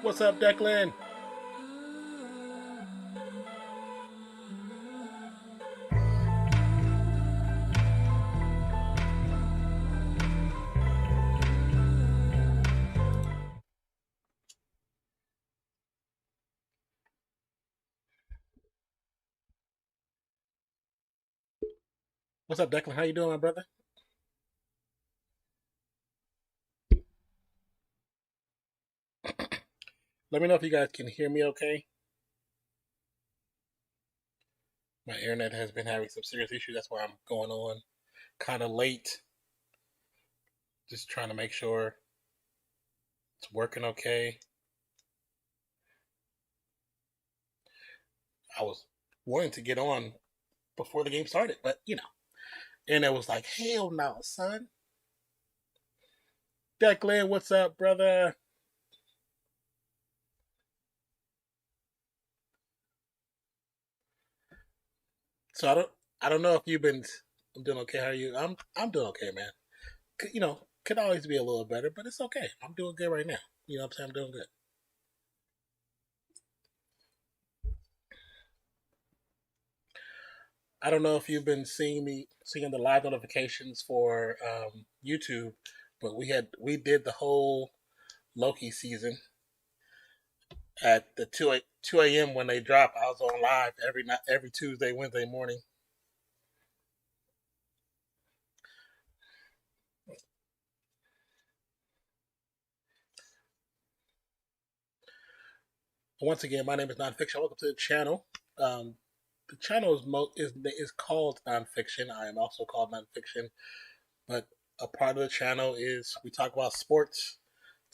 What's up, Declan? What's up, Declan? How you doing, my brother? Let me know if you guys can hear me okay. My internet has been having some serious issues. That's why I'm going on kind of late. Just trying to make sure it's working okay. I was wanting to get on before the game started, but internet was like, hell no, son. Declan, what's up, brother? So I don't know if you've been. I'm doing okay. How are you? I'm doing okay, man. Could always be a little better, but it's okay. I'm doing good right now. You know what I'm saying? I'm doing good. I don't know if you've been seeing the live notifications for YouTube, but we did the whole Loki season at the 2 a.m. when they drop. I was on live every night, every Tuesday, Wednesday morning. Once again, my name is Nonfiction. Welcome to the channel. The channel is called Nonfiction. I am also called Nonfiction, but a part of the channel is we talk about sports,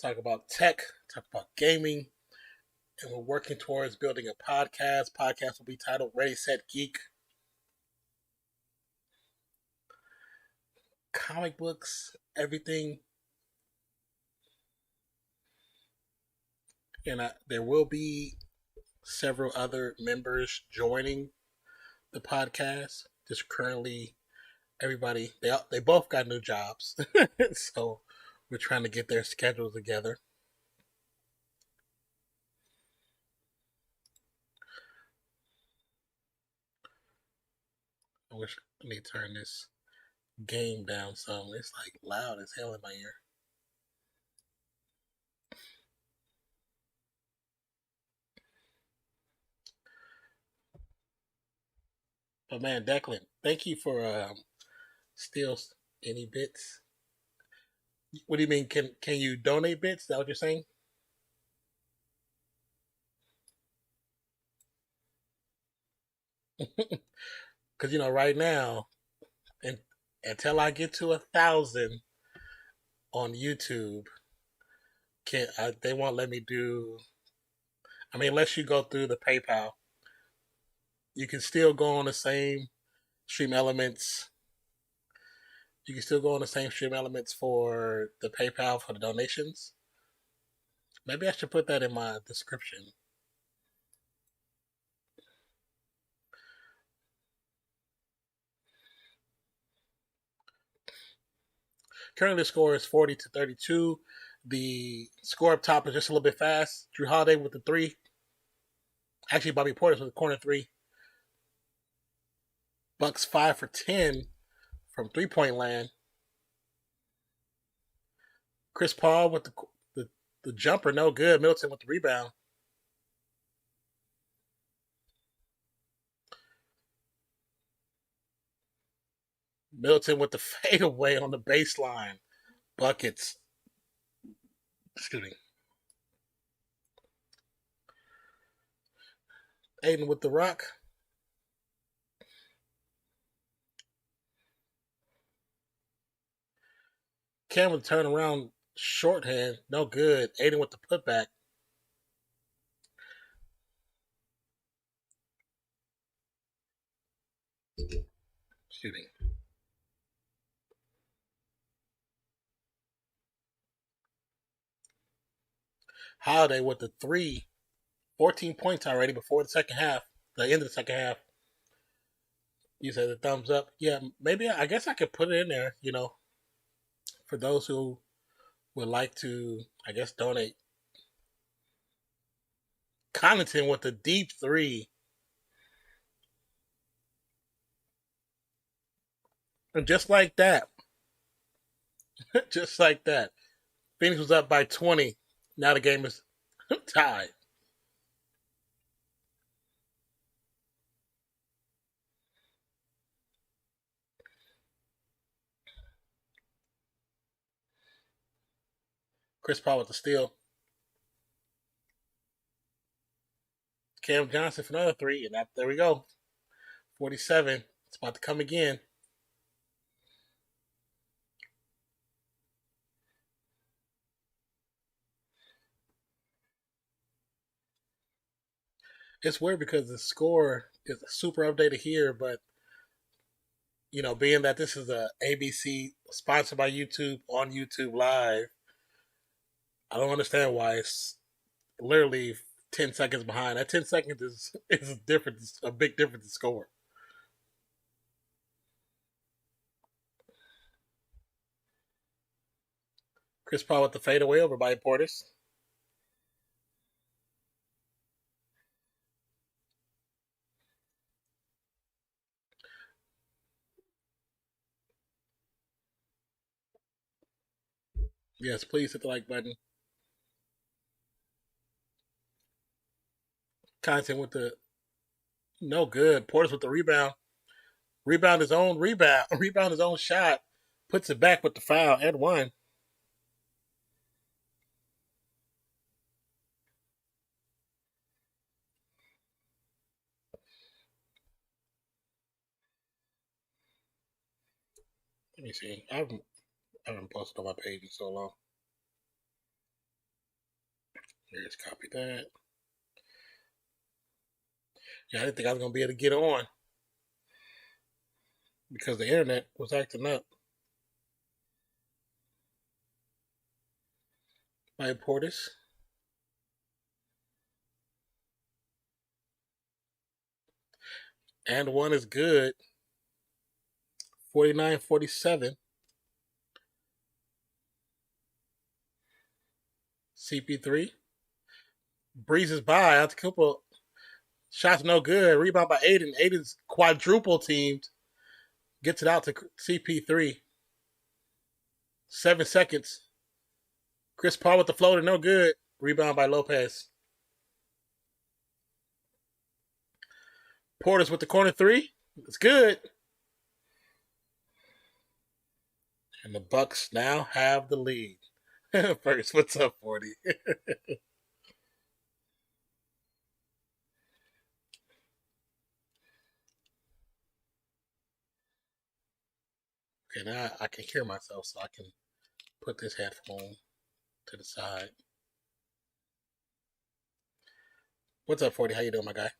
talk about tech, talk about gaming, and we're working towards building a podcast. Podcast will be titled Ready Set Geek. Comic books, everything, and there will be several other members joining the podcast. Just currently, everybody they both got new jobs, so we're trying to get their schedules together. I wish I need to turn this game down some. It's like loud as hell in my ear. But man, Declan, thank you for still any bits. What do you mean? Can you donate bits? Is that what you're saying? Because right now, and until I get to 1,000 on YouTube, they won't let me do. I mean, unless you go through the PayPal, you can still go on the same stream elements. You can still go on the same stream elements for the PayPal for the donations. Maybe I should put that in my description. Currently, the score is 40-32. The score up top is just a little bit fast. Drew Holiday with the three. Actually, Bobby Portis with the corner three. Bucks 5 for 10 from 3-point land. Chris Paul with the jumper, no good. Middleton with the rebound. Middleton with the fadeaway on the baseline. Buckets. Excuse me. Aiden with the rock. Cameron turn around shorthand. No good. Aiden with the putback. Excuse me. Holiday with the three. 14 points already before the second half. The end of the second half. You said the thumbs up. Yeah, maybe I guess I could put it in there, for those who would like to, I guess, donate. Connaughton with the deep three. And just like that, just like that, Phoenix was up by 20. Now the game is tied. Chris Paul with the steal. Cam Johnson for another three, and there we go. 47. It's about to come again. It's weird because the score is super updated here, but being that this is a ABC sponsored by YouTube on YouTube Live, I don't understand why it's literally 10 seconds behind. That 10 seconds is a big difference in score. Chris Paul with the fadeaway over by Portis. Yes, please hit the like button. Content with the no good. Portis with the rebound. Rebound his own rebound. Rebound his own shot. Puts it back with the foul and one. Let me see. I haven't posted on my page in so long. Here's copy that. Yeah, I didn't think I was gonna be able to get on because the internet was acting up. By Portis. And one is good. 49-47. CP3 breezes by. Antetokounmpo shots no good. Rebound by Aiden. Aiden's quadruple teamed. Gets it out to CP3. 7 seconds. Chris Paul with the floater, no good. Rebound by Lopez. Portis with the corner three. It's good. And the Bucks now have the lead. First, what's up, 40? Okay, now I can hear myself, so I can put this headphone to the side. What's up, 40? How you doing, my guy?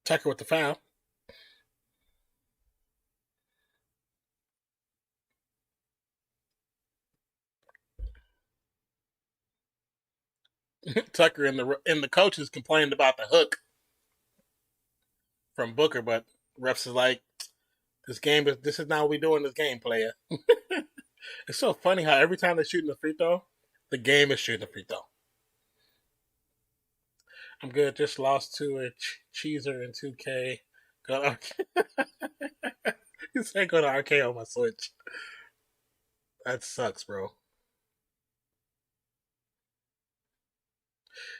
Tucker with the foul. Tucker and the coaches complained about the hook from Booker, but refs is like, this is not what we do in this game, player. It's so funny how every time they're shooting the free throw, the game is shooting the free throw. I'm good. Just lost to a cheeser in 2K. Go to you said go to arcade on my Switch. That sucks, bro.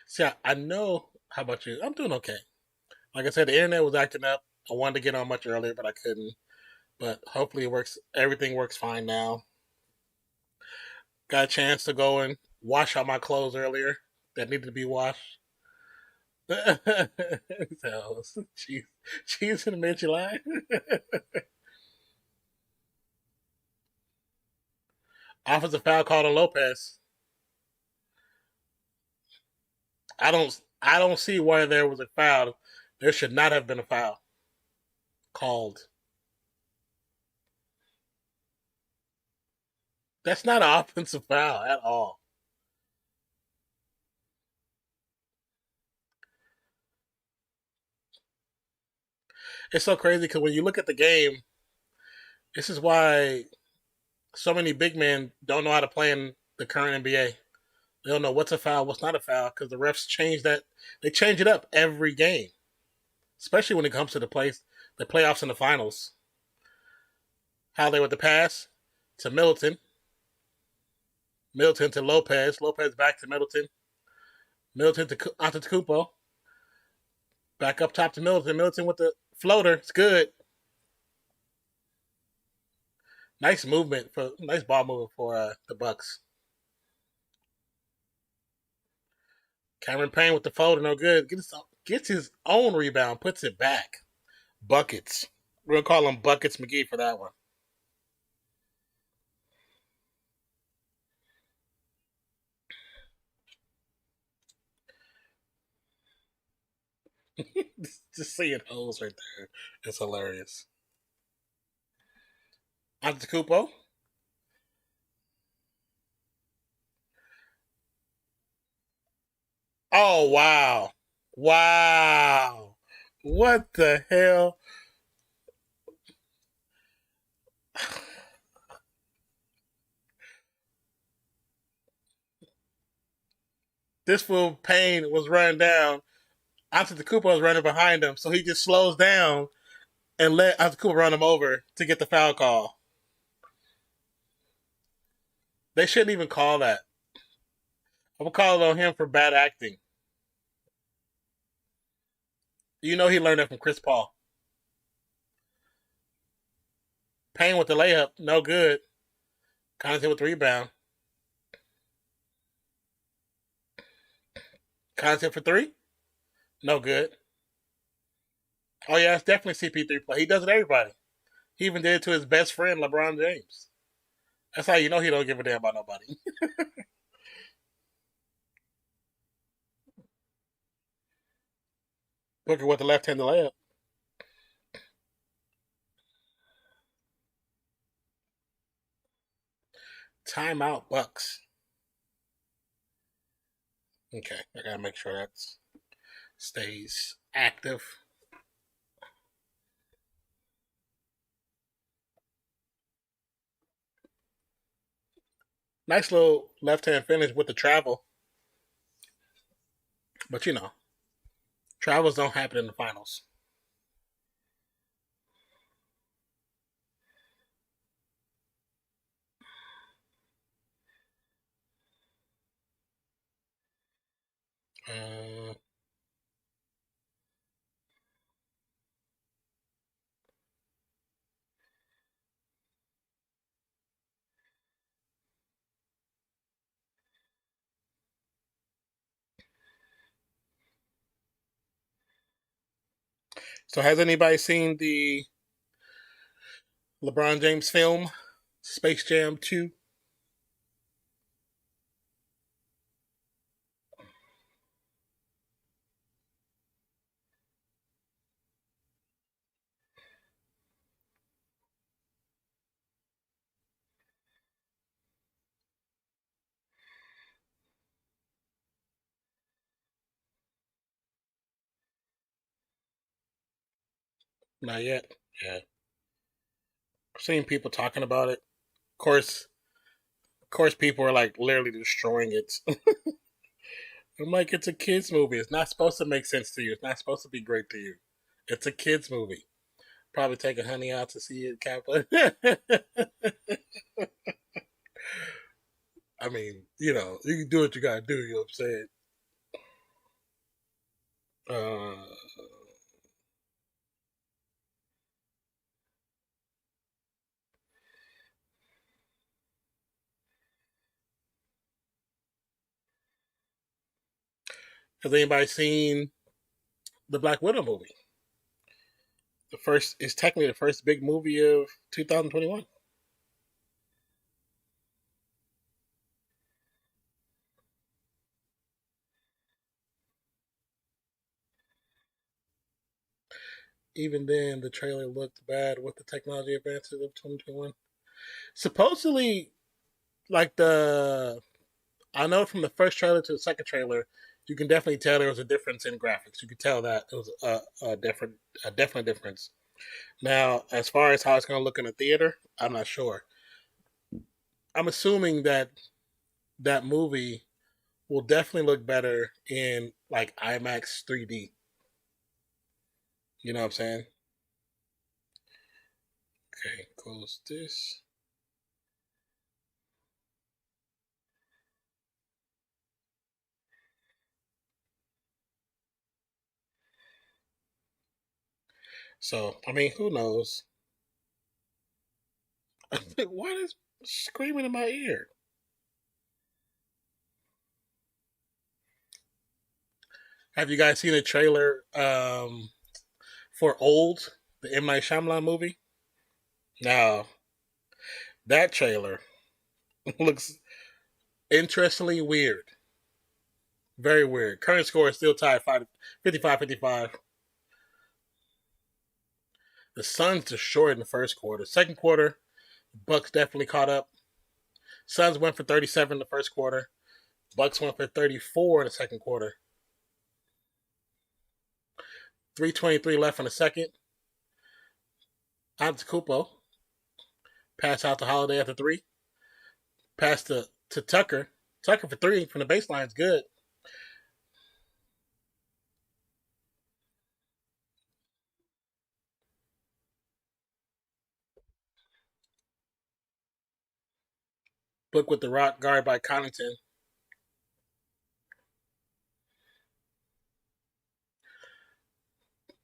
See, I know. How about you? I'm doing okay. Like I said, the internet was acting up. I wanted to get on much earlier, but I couldn't. But hopefully it works. Everything works fine now. Got a chance to go and wash out my clothes earlier that needed to be washed. So, cheese in the mid July. Offensive foul called on Lopez. I don't see why there was a foul. There should not have been a foul called. That's not an offensive foul at all. It's so crazy because when you look at the game, this is why so many big men don't know how to play in the current NBA. They don't know what's a foul, what's not a foul, because the refs change that. They change it up every game, especially when it comes to the playoffs and the finals. How they with the pass to Middleton, Middleton to Lopez, Lopez back to Middleton, Middleton to Antetokounmpo, back up top to Middleton, Middleton with the floater. It's good. Nice ball movement for the Bucks. Cameron Payne with the floater, no good. Gets his own rebound, puts it back. Buckets. We're gonna call him Buckets McGee for that one. Just seeing holes right there. It's hilarious. Antetokounmpo. Oh wow. Wow. What the hell? This fool Payne was running down. Antetokounmpo was running behind him, so he just slows down and let Antetokounmpo run him over to get the foul call. They shouldn't even call that. I'm gonna call it on him for bad acting. You know he learned that from Chris Paul. Payne with the layup, no good. Connaughton with the rebound. Connaughton for three, no good. Oh yeah, it's definitely CP3 play. He does it to everybody. He even did it to his best friend LeBron James. That's how you know he don't give a damn about nobody. Booker with the left-handed layup. Timeout Bucks. Okay, I gotta make sure that stays active. Nice little left-hand finish with the travel, but travels don't happen in the finals. Uh, so has anybody seen the LeBron James film, Space Jam 2? Not yet. Yeah, I've seen people talking about it. Of course, people are like literally destroying it. I'm like, it's a kids movie. It's not supposed to make sense to you. It's not supposed to be great to you. It's a kids movie. Probably taking honey out to see it, Kappa. I mean, you can do what you gotta do. You know what I'm saying? Uh, has anybody seen the Black Widow movie? The first is technically the first big movie of 2021. Even then, the trailer looked bad with the technology advances of 2021. Supposedly, like I know from the first trailer to the second trailer, You can definitely tell there was a difference in graphics. You could tell that it was a definite difference. Now, as far as how it's going to look in the theater, I'm not sure. I'm assuming that that movie will definitely look better in like IMAX 3D. You know what I'm saying? Okay, close this. So, I mean, who knows? Why is screaming in my ear? Have you guys seen a trailer for Old, the M Night Shyamalan movie? Now, that trailer looks interestingly weird. Very weird. Current score is still tied 55-55. The Suns destroyed in the first quarter. Second quarter, Bucks definitely caught up. Suns went for 37 in the first quarter. Bucks went for 34 in the second quarter. 3:23 left in the second. Antetokounmpo pass out to Holiday after three. Pass to Tucker. Tucker for three from the baseline is good. Book with the rock guard by Connaughton.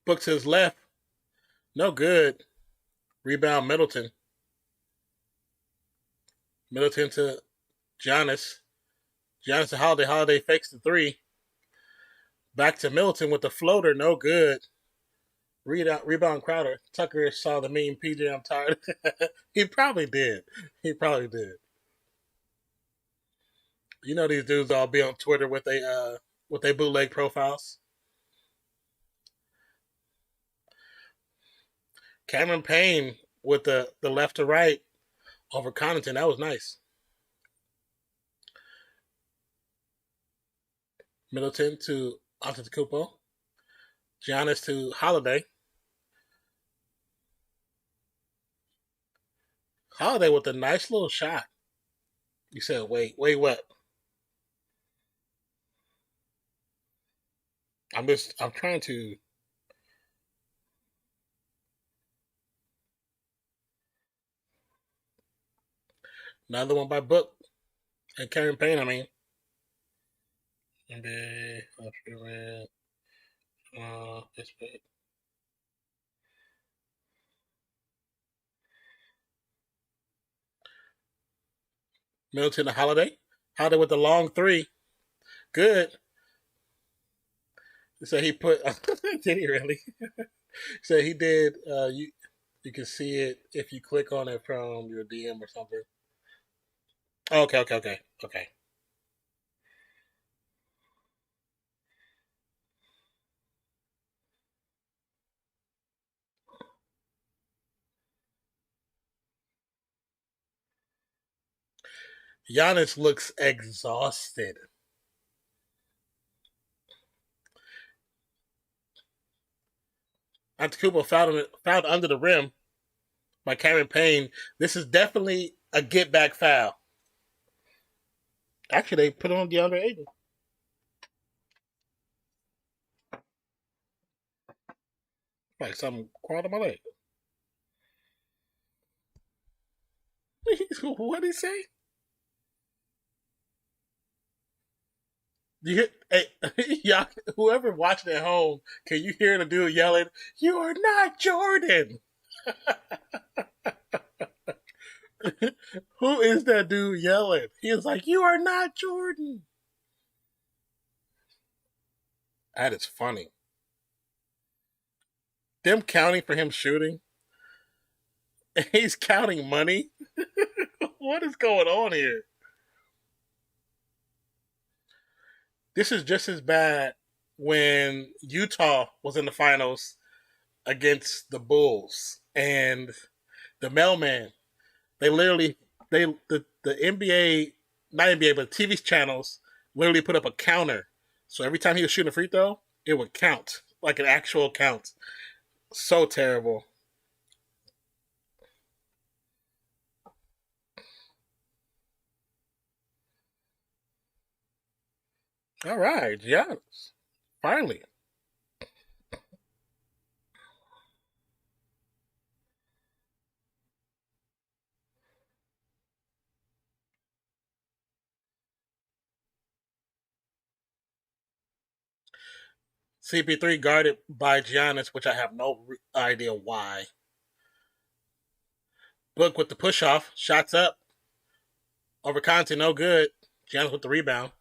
Book to his left. No good. Rebound Middleton. Middleton to Giannis. Giannis to Holiday. Holiday fakes the three. Back to Middleton with the floater. No good. Rebound Crowder. Tucker saw the meme. PJ, I'm tired. He probably did. He probably did. You know these dudes all be on Twitter with their bootleg profiles. Cameron Payne with the left to right over Connaughton. That was nice. Middleton to Antetokounmpo. Giannis to Holiday. Holiday with a nice little shot. You said, wait, what? I'm trying to. Another one by Book and Cameron Payne. I mean, NBA, this big. Middleton to Holiday. Holiday with the long three. Good. So he put. Did he really? So he did. You can see it if you click on it from your DM or something. Oh, okay. Giannis looks exhausted. Antetokounmpo fouled under the rim by Cameron Payne. This is definitely a get back foul. Actually, they put it on DeAndre Ayton. Like something crawled on my leg. What did he say? You hear, hey, y'all, whoever watching at home, can you hear the dude yelling, "You are not Jordan"? Who is that dude yelling? He was like, "You are not Jordan." That is funny. Them counting for him shooting. He's counting money. What is going on here? This is just as bad when Utah was in the finals against the Bulls and the mailman. They literally the NBA, not NBA but TV channels literally put up a counter So every time he was shooting a free throw, it would count like an actual count. So terrible. All right, Giannis. Finally. CP3 guarded by Giannis, which I have no idea why. Book with the push off. Shots up. Over Conte, no good. Giannis with the rebound.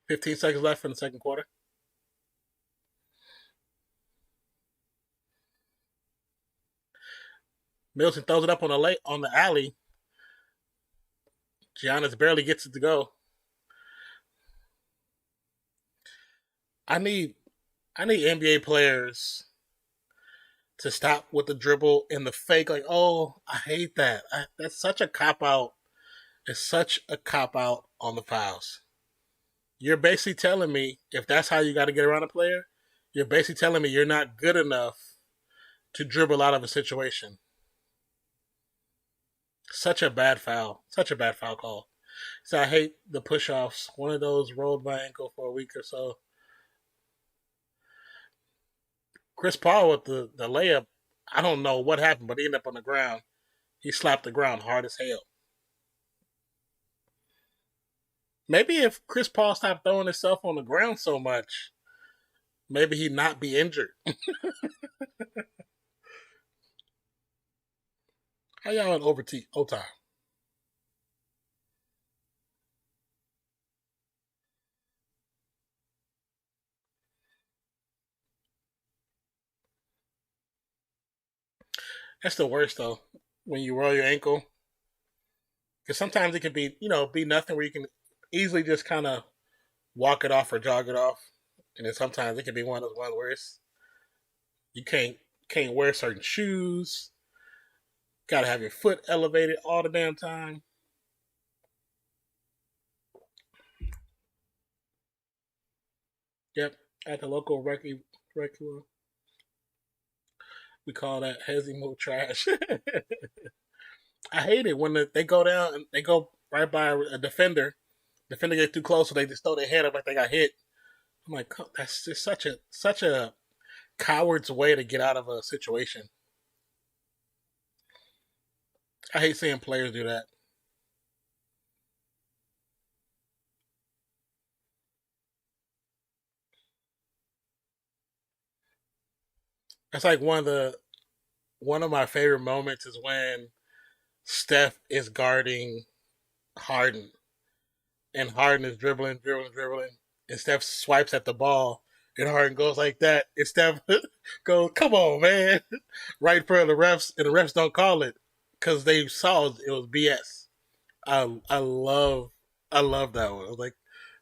$15 left in the second quarter. Middleton throws it up on the alley. Giannis barely gets it to go. I need NBA players to stop with the dribble and the fake. Like, oh, I hate that. That's such a cop out. It's such a cop out on the fouls. You're basically telling me if that's how you got to get around a player, you're basically telling me you're not good enough to dribble out of a situation. Such a bad foul. Such a bad foul call. So I hate the push offs. One of those rolled my ankle for a week or so. Chris Paul with the layup, I don't know what happened, but he ended up on the ground. He slapped the ground hard as hell. Maybe if Chris Paul stopped throwing himself on the ground so much, maybe he'd not be injured. How y'all in overtime? That's the worst though. When you roll your ankle, because sometimes it can be be nothing where you can easily just kind of walk it off or jog it off, and then sometimes it can be one of those ones where you can't wear certain shoes. Got to have your foot elevated all the damn time. Yep, at the local rec we call that hezzy move trash. I hate it when they go down and they go right by a defender. Defender gets too close, so they just throw their head up like they got hit. I'm like, that's just such a coward's way to get out of a situation. I hate seeing players do that. That's like one of my favorite moments is when Steph is guarding Harden and Harden is dribbling, and Steph swipes at the ball, and Harden goes like that, and Steph goes, "Come on, man!" right in front of the refs, and the refs don't call it because they saw it was BS. I love that one. I was like,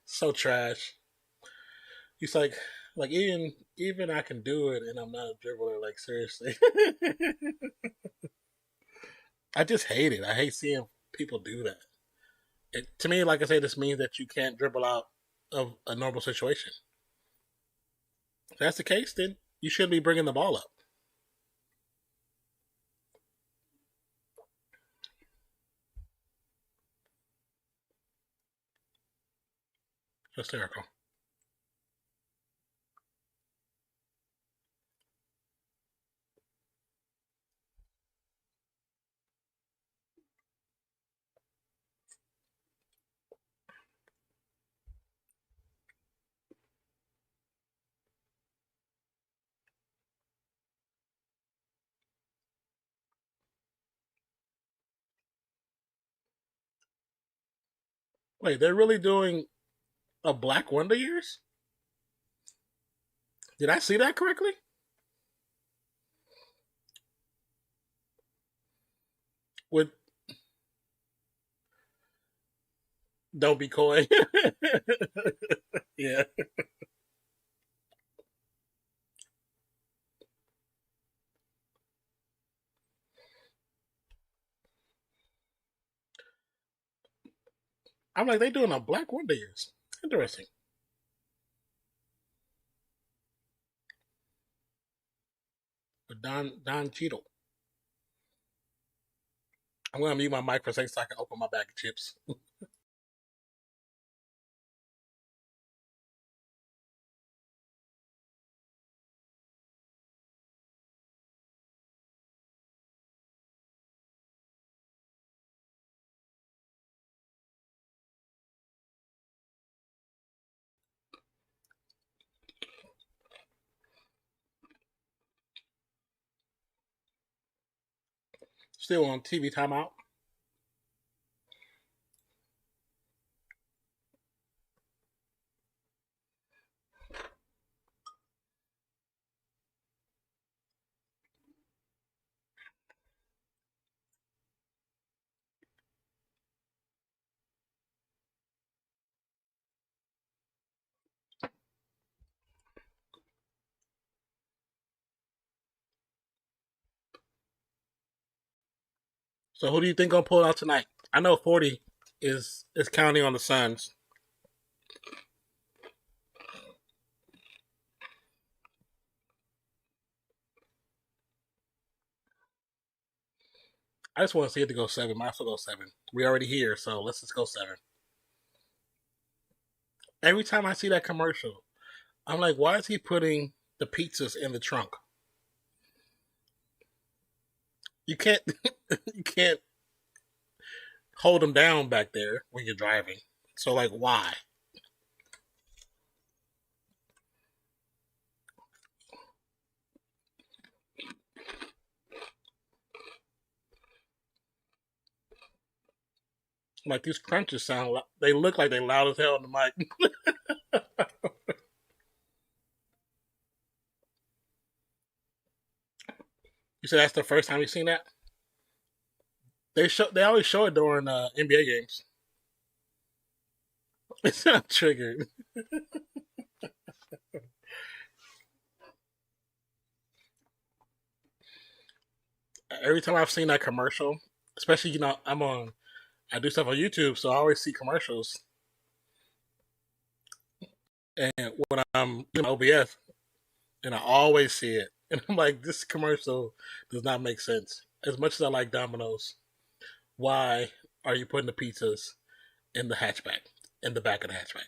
so trash. He's like even I can do it, and I'm not a dribbler. Like seriously, I just hate it. I hate seeing people do that. To me, like I say, this means that you can't dribble out of a normal situation. If that's the case, then you should be bringing the ball up. Hysterical. Wait, they're really doing a Black Wonder Years? Did I see that correctly? With Don't Be Coy. yeah. I'm like, they doing a Black Wonder Years. Interesting. But Don Cheadle. I'm gonna mute my mic for a second so I can open my bag of chips. Still on TV timeout. So who do you think gonna pull it out tonight? I know 40 is counting on the Suns. I just want to see it to go 7. Might as well go 7. We already here, so let's just go 7. Every time I see that commercial, I'm like, why is he putting the pizzas in the trunk? You can't you can't hold them down back there when you're driving. So like, why? Like these crunches sound, they look like they loud as hell on the mic. You said that's the first time you've seen that? They always show it during NBA games. It's not triggered. Every time I've seen that commercial, especially I do stuff on YouTube, so I always see commercials. And when I'm in OBS, and I always see it, and I'm like, this commercial does not make sense. As much as I like Domino's, why are you putting the pizzas in the hatchback, in the back of the hatchback?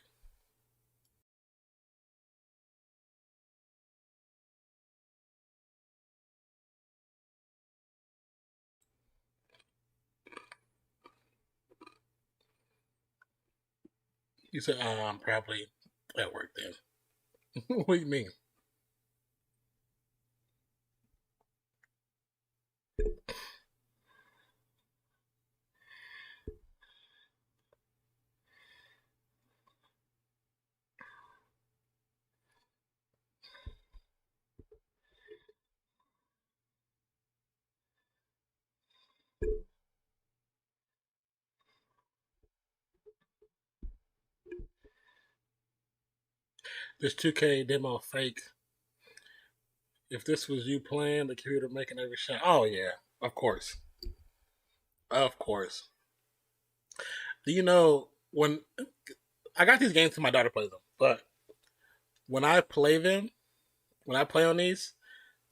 You said, I'm probably at work then. What do you mean? This 2K demo fake. If this was you playing, the computer making every shot. Oh yeah, of course, of course. Do you know when I got these games? To my daughter plays them, but when I play them, when I play on these,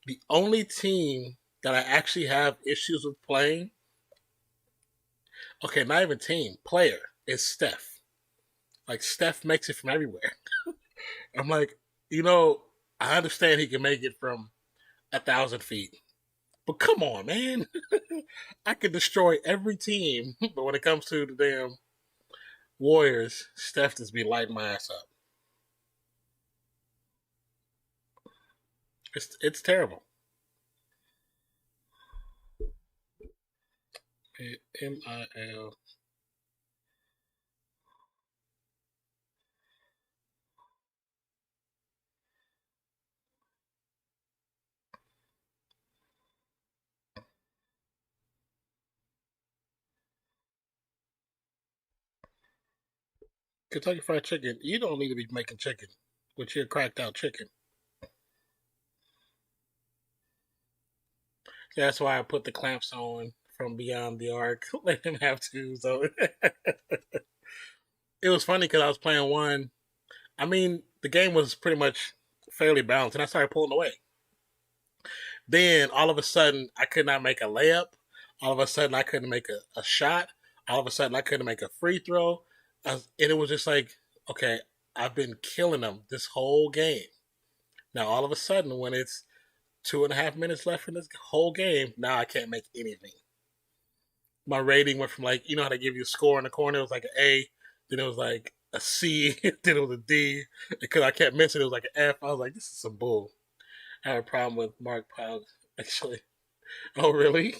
the only team that I actually have issues with playing, okay, not even team, player, is Steph. Like Steph makes it from everywhere. I'm like, you know, I understand he can make it from 1,000 feet, but come on, man, I could destroy every team, but when it comes to the damn Warriors, Steph just be lighting my ass up. It's terrible. MIL. Kentucky Fried Chicken. You don't need to be making chicken with your cracked out chicken. That's why I put the clamps on from Beyond the Arc. Let him have two. So it was funny because I was playing one. I mean, the game was pretty much fairly balanced, and I started pulling away. Then all of a sudden, I could not make a layup. All of a sudden, I couldn't make a shot. All of a sudden, I couldn't make a free throw. And it was just like, okay, I've been killing them this whole game. Now, all of a sudden, when it's 2.5 minutes left in this whole game, now I can't make anything. My rating went from, like, you know how they give you a score in the corner? It was like an A, then it was like a C, then it was a D. Because I kept missing, it was like an F. I was like, this is some bull. I have a problem with Mark Powell, actually. Oh, really?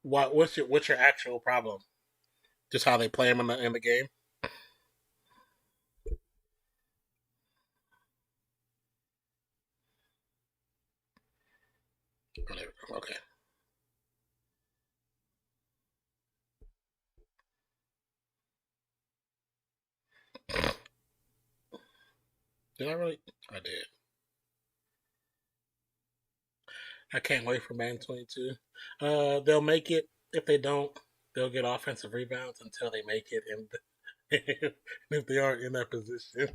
What's your actual problem? Just how they play him in the game? Okay. Did I really? I did. I can't wait for Man 22. They'll make it. If they don't, they'll get offensive rebounds until they make it. And if they aren't in that position,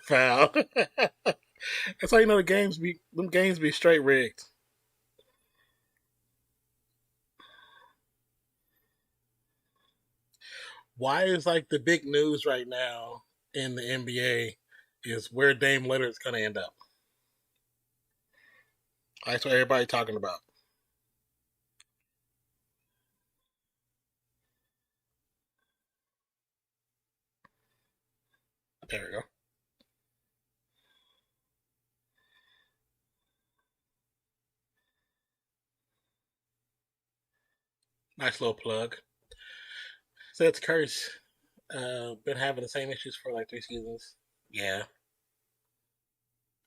foul. That's how you know the games be straight rigged. Why is like the big news right now in the NBA is where Dame Lillard's gonna end up? That's what everybody's talking about. There we go. Nice little plug. So it's Curse. Been having the same issues for like 3 seasons. Yeah,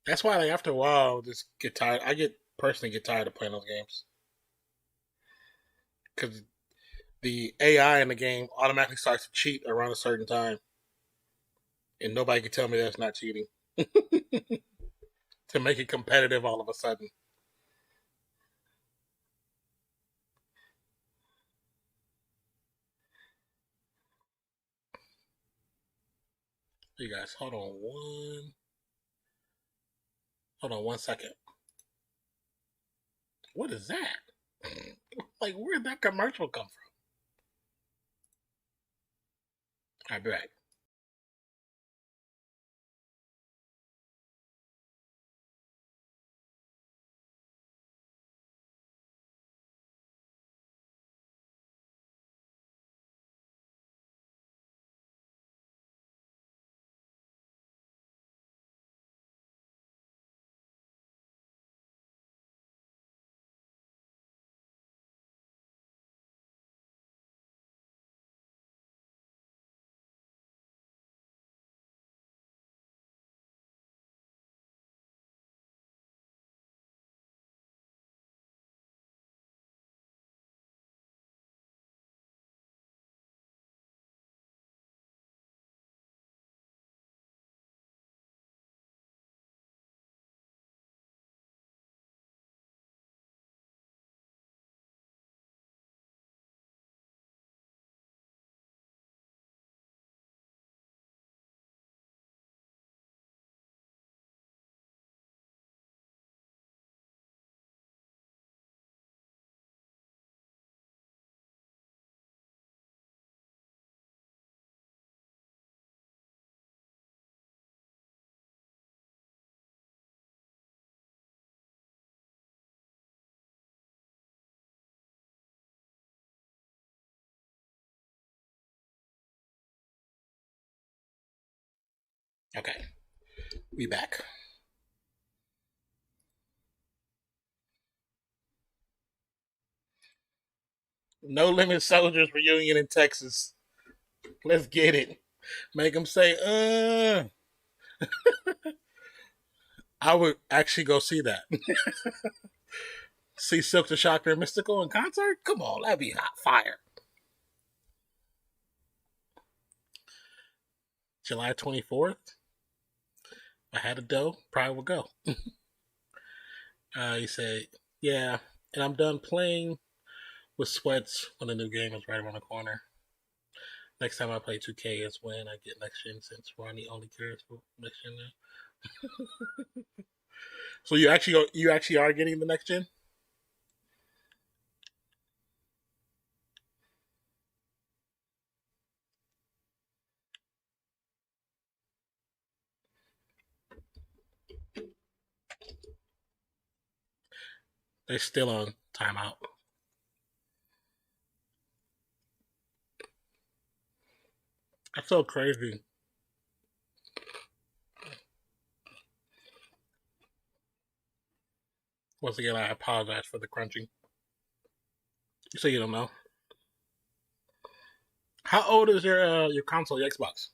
that's why like after a while, I'll just get tired. I get personally get tired of playing those games because the AI in the game automatically starts to cheat around a certain time, and nobody can tell me that's not cheating to make it competitive all of a sudden. You guys, hold on 1 second. What is that? Like, where did that commercial come from? I'll be back. Okay, we back. No Limit Soldiers reunion in Texas. Let's get it. Make them say, I would actually go see that. See Silk the Shocker and Mystical in concert? Come on, that'd be hot fire. July 24th. I had a dough, probably would go. He said, yeah, and I'm done playing with sweats when the new game is right around the corner. Next time I play 2K is when I get next gen, since Ronnie only cares for next gen now. So you actually are getting the next gen? They're still on timeout. That's so crazy. Once again, I apologize for the crunching. So you don't know. How old is your console, your Xbox?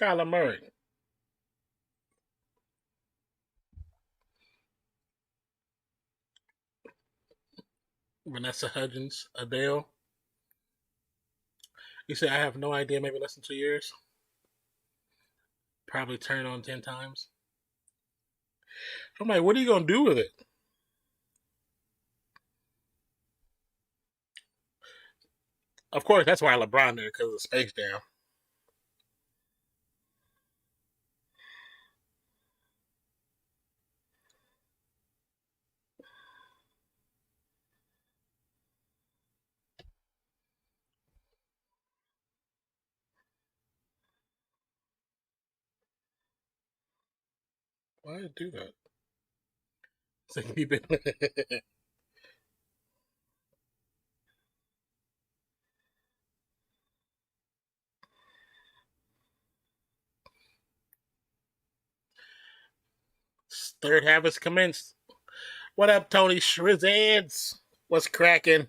Kyler Murray, Vanessa Hudgens, Adele. You say I have no idea. Maybe less than 2 years. Probably turn on 10 times. I'm like, what are you gonna do with it? Of course, that's why LeBron there, because of Space Jam. Why did it do that? So keep it. Third half has commenced. What up, Tony Shrizads? What's cracking?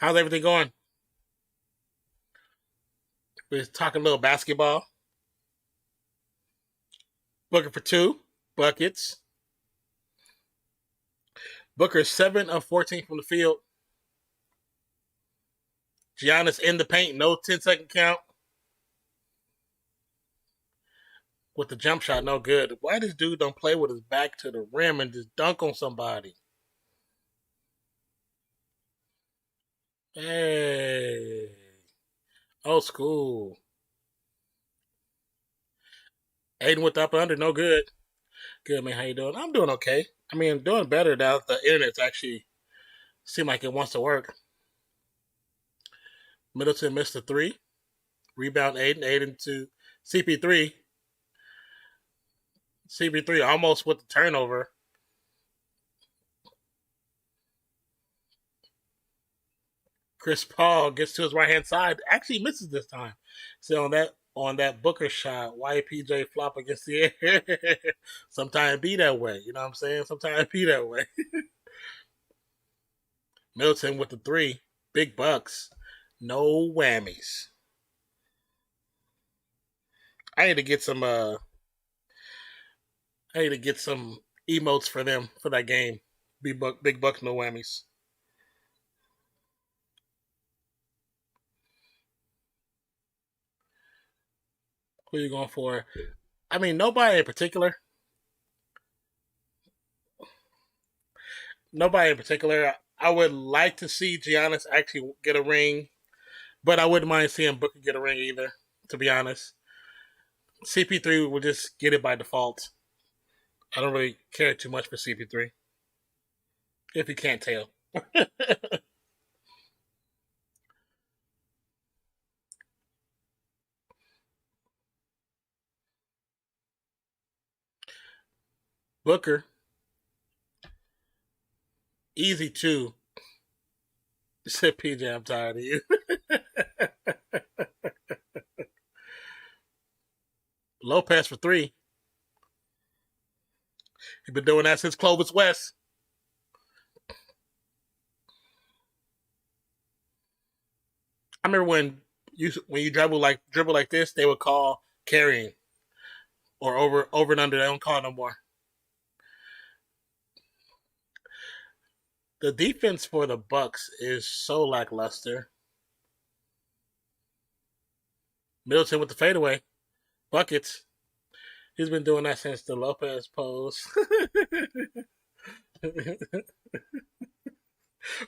How's everything going? We're talking a little basketball. Booker for two buckets. Booker 7 of 14 from the field. Giannis in the paint, no 10-second count. With the jump shot, no good. Why this dude don't play with his back to the rim and just dunk on somebody? Hey, old school. Aiden with the up under, no good. Good, man. How you doing? I'm doing okay. I mean, I'm doing better now. The internet's actually seem like it wants to work. Middleton missed a three. Rebound Aiden. Aiden to CP3. CP3 almost with the turnover. Chris Paul gets to his right hand side. Actually misses this time. So on that Booker shot, YPJ flop against the air. Sometimes it be that way. You know what I'm saying? Sometimes it be that way. Middleton with the three. Big bucks. No whammies. I need to get some I need to get some emotes for them for that game. Big bucks, no whammies. Who are you going for? I mean, nobody in particular. Nobody in particular. I would like to see Giannis actually get a ring, but I wouldn't mind seeing Booker get a ring either. To be honest, CP3 will just get it by default. I don't really care too much for CP3. If you can't tell, Booker easy too. Said PJ, I'm tired of you. Lopez for 3. He's been doing that since Clovis West. I remember when you dribble like this, they would call carrying or over and under. They don't call it no more. The defense for the Bucks is so lackluster. Middleton with the fadeaway buckets. He's been doing that since the Lopez pose.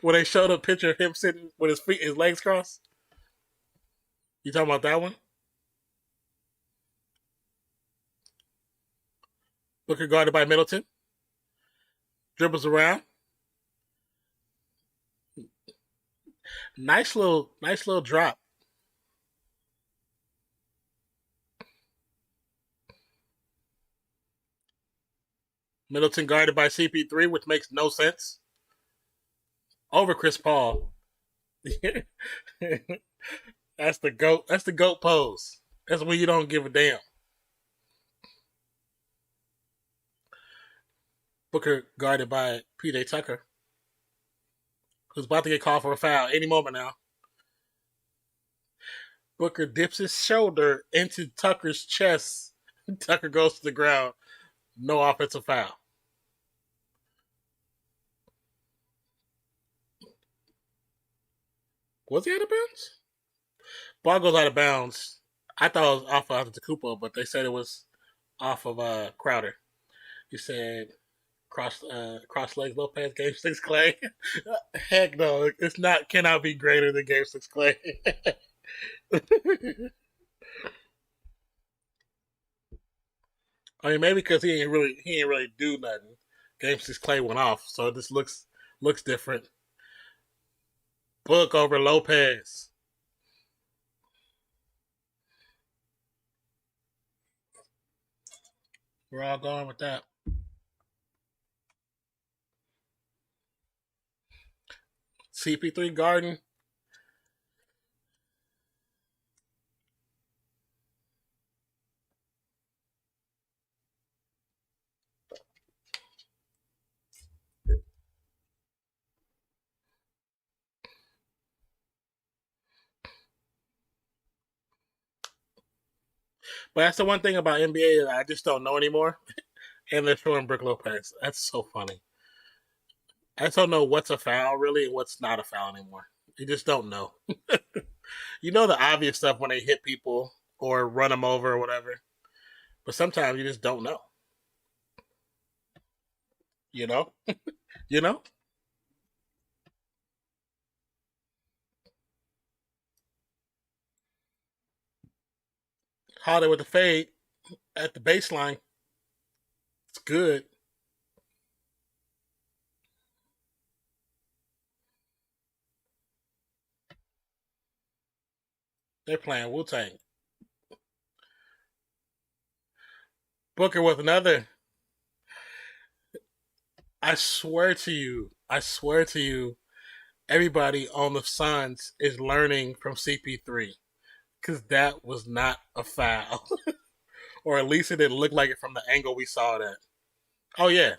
When they showed a picture of him sitting with his legs crossed. You talking about that one? Booker guarded by Middleton. Dribbles around. Nice little drop. Middleton guarded by CP3, which makes no sense. Over Chris Paul. That's the goat. That's the goat pose. That's when you don't give a damn. Booker guarded by PJ Tucker, who's about to get called for a foul any moment now. Booker dips his shoulder into Tucker's chest. Tucker goes to the ground. No offensive foul. Was he out of bounds? Ball goes out of bounds. I thought it was off of Antetokounmpo, but they said it was off of Crowder. You said cross legs Lopez, Game 6 Clay. Heck no, it's not. Cannot be greater than Game 6 Clay. I mean, maybe because he ain't really do nothing. Game 6 Clay went off, so this looks different. Book over Lopez. We're all going with that. CP3 Garden. But that's the one thing about NBA that I just don't know anymore. And they're showing Brook Lopez. That's so funny. I just don't know what's a foul really and what's not a foul anymore. You just don't know. You know the obvious stuff when they hit people or run them over or whatever. But sometimes you just don't know. You know? You know? Harder with the fade at the baseline. It's good. They're playing Wu Tang. Booker with another. I swear to you, everybody on the Suns is learning from CP3 because that was not a foul, or at least it didn't look like it from the angle we saw it at. Oh yeah,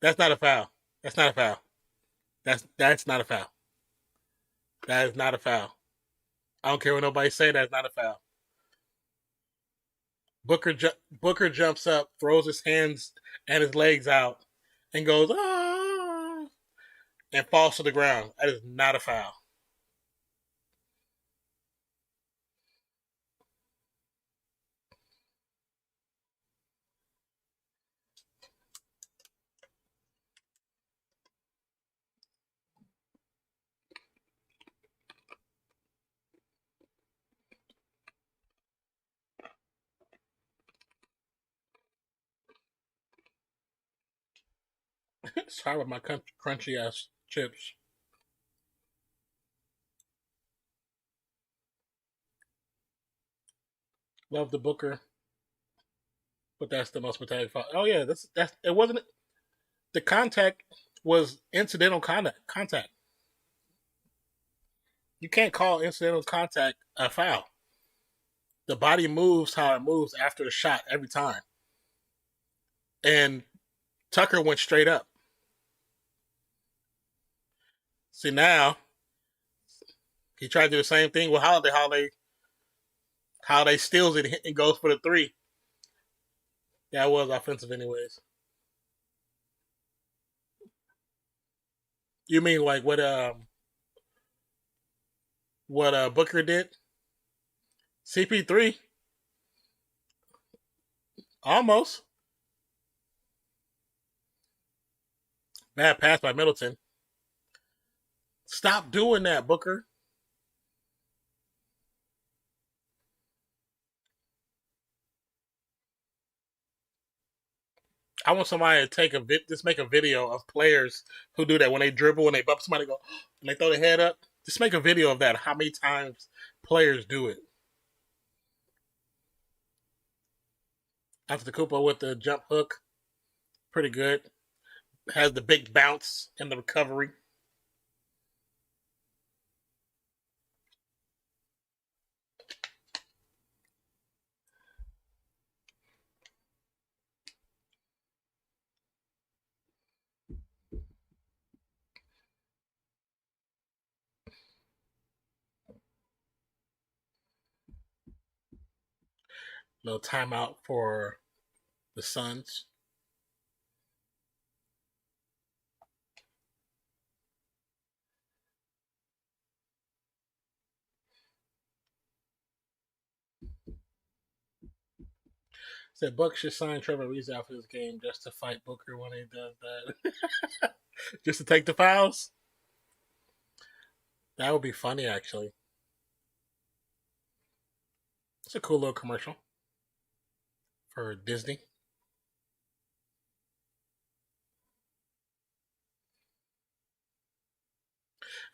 that's not a foul. That's not a foul. That's not a foul. That is not a foul. I don't care what nobody say. That's not a foul. Booker jumps up, throws his hands and his legs out, and goes ah, and falls to the ground. That is not a foul. Sorry about my crunchy ass chips. Love the Booker, but that's the most pathetic foul. Oh yeah, that's it. Wasn't the contact was incidental contact. You can't call incidental contact a foul. The body moves how it moves after the shot every time. And Tucker went straight up. See now, he tried to do the same thing with Holiday. Holiday steals it and goes for the three. That was offensive, anyways. You mean like what Booker did? CP3 almost bad pass by Middleton. Stop doing that, Booker. I want somebody to just make a video of players who do that when they dribble and they bump somebody, go and they throw their head up. Just make a video of that. How many times players do it? After the Koopa with the jump hook, pretty good. Has the big bounce in the recovery. Little timeout for the Suns. Said Buck should sign Trevor Ariza out for this game just to fight Booker when he does that. Just to take the fouls? That would be funny, actually. It's a cool little commercial for Disney.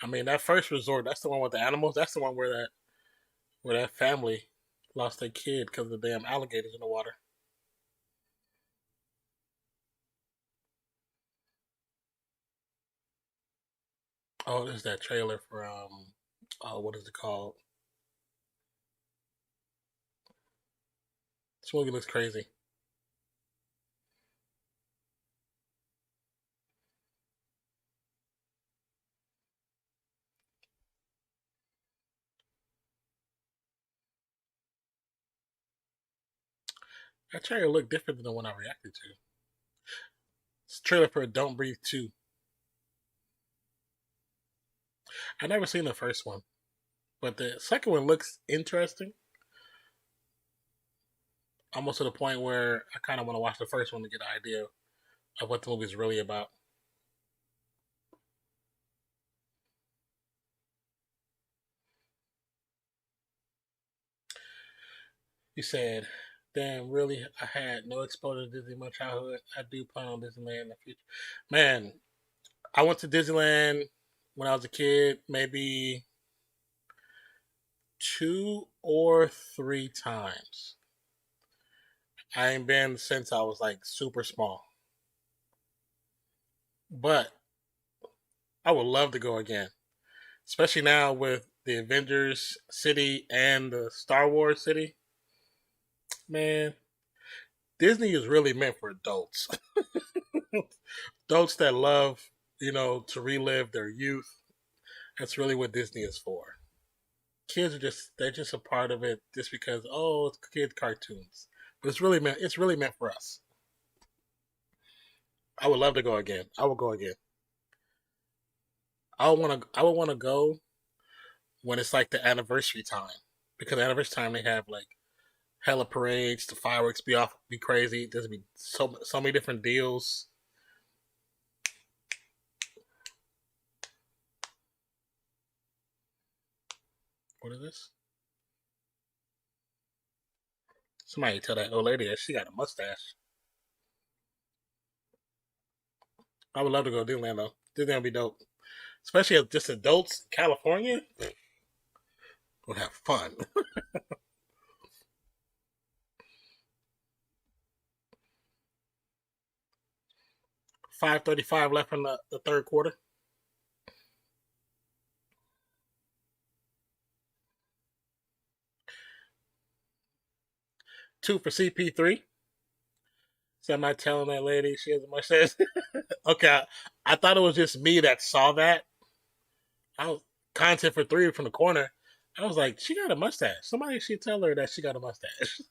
I mean, that first resort, that's the one with the animals. That's the one where that family lost their kid because of the damn alligators in the water. Oh, there's that trailer for oh, what is it called? This movie looks crazy. That trailer looked different than the one I reacted to. It's a trailer for Don't Breathe 2. I never seen the first one, but the second one looks interesting. Almost to the point where I kind of want to watch the first one to get an idea of what the movie is really about. He said, "Damn, really? I had no exposure to Disney in my childhood. I do plan on Disneyland in the future." Man, I went to Disneyland when I was a kid, maybe 2 or 3 times. I ain't been since I was like super small, but I would love to go again, especially now with the Avengers City and the Star Wars City. Man, Disney is really meant for adults. Adults that love, to relive their youth. That's really what Disney is for. Kids they're just a part of it just because, oh, it's kid cartoons. But it's really meant for us. I would love to go again. I will go again. I would wanna go when it's like the anniversary time. Because the anniversary time they have like hella parades, the fireworks be crazy. There's be so many different deals. What is this? Somebody tell that old lady that she got a mustache. I would love to go to Disneyland though. Disneyland would be dope. Especially as just adults in California would have fun. 5:35 left in the third quarter. substitute for CP3. So am I telling that lady she has a mustache? Okay, I thought it was just me that saw that. I was content for three from the corner. I was like, she got a mustache. Somebody should tell her that she got a mustache.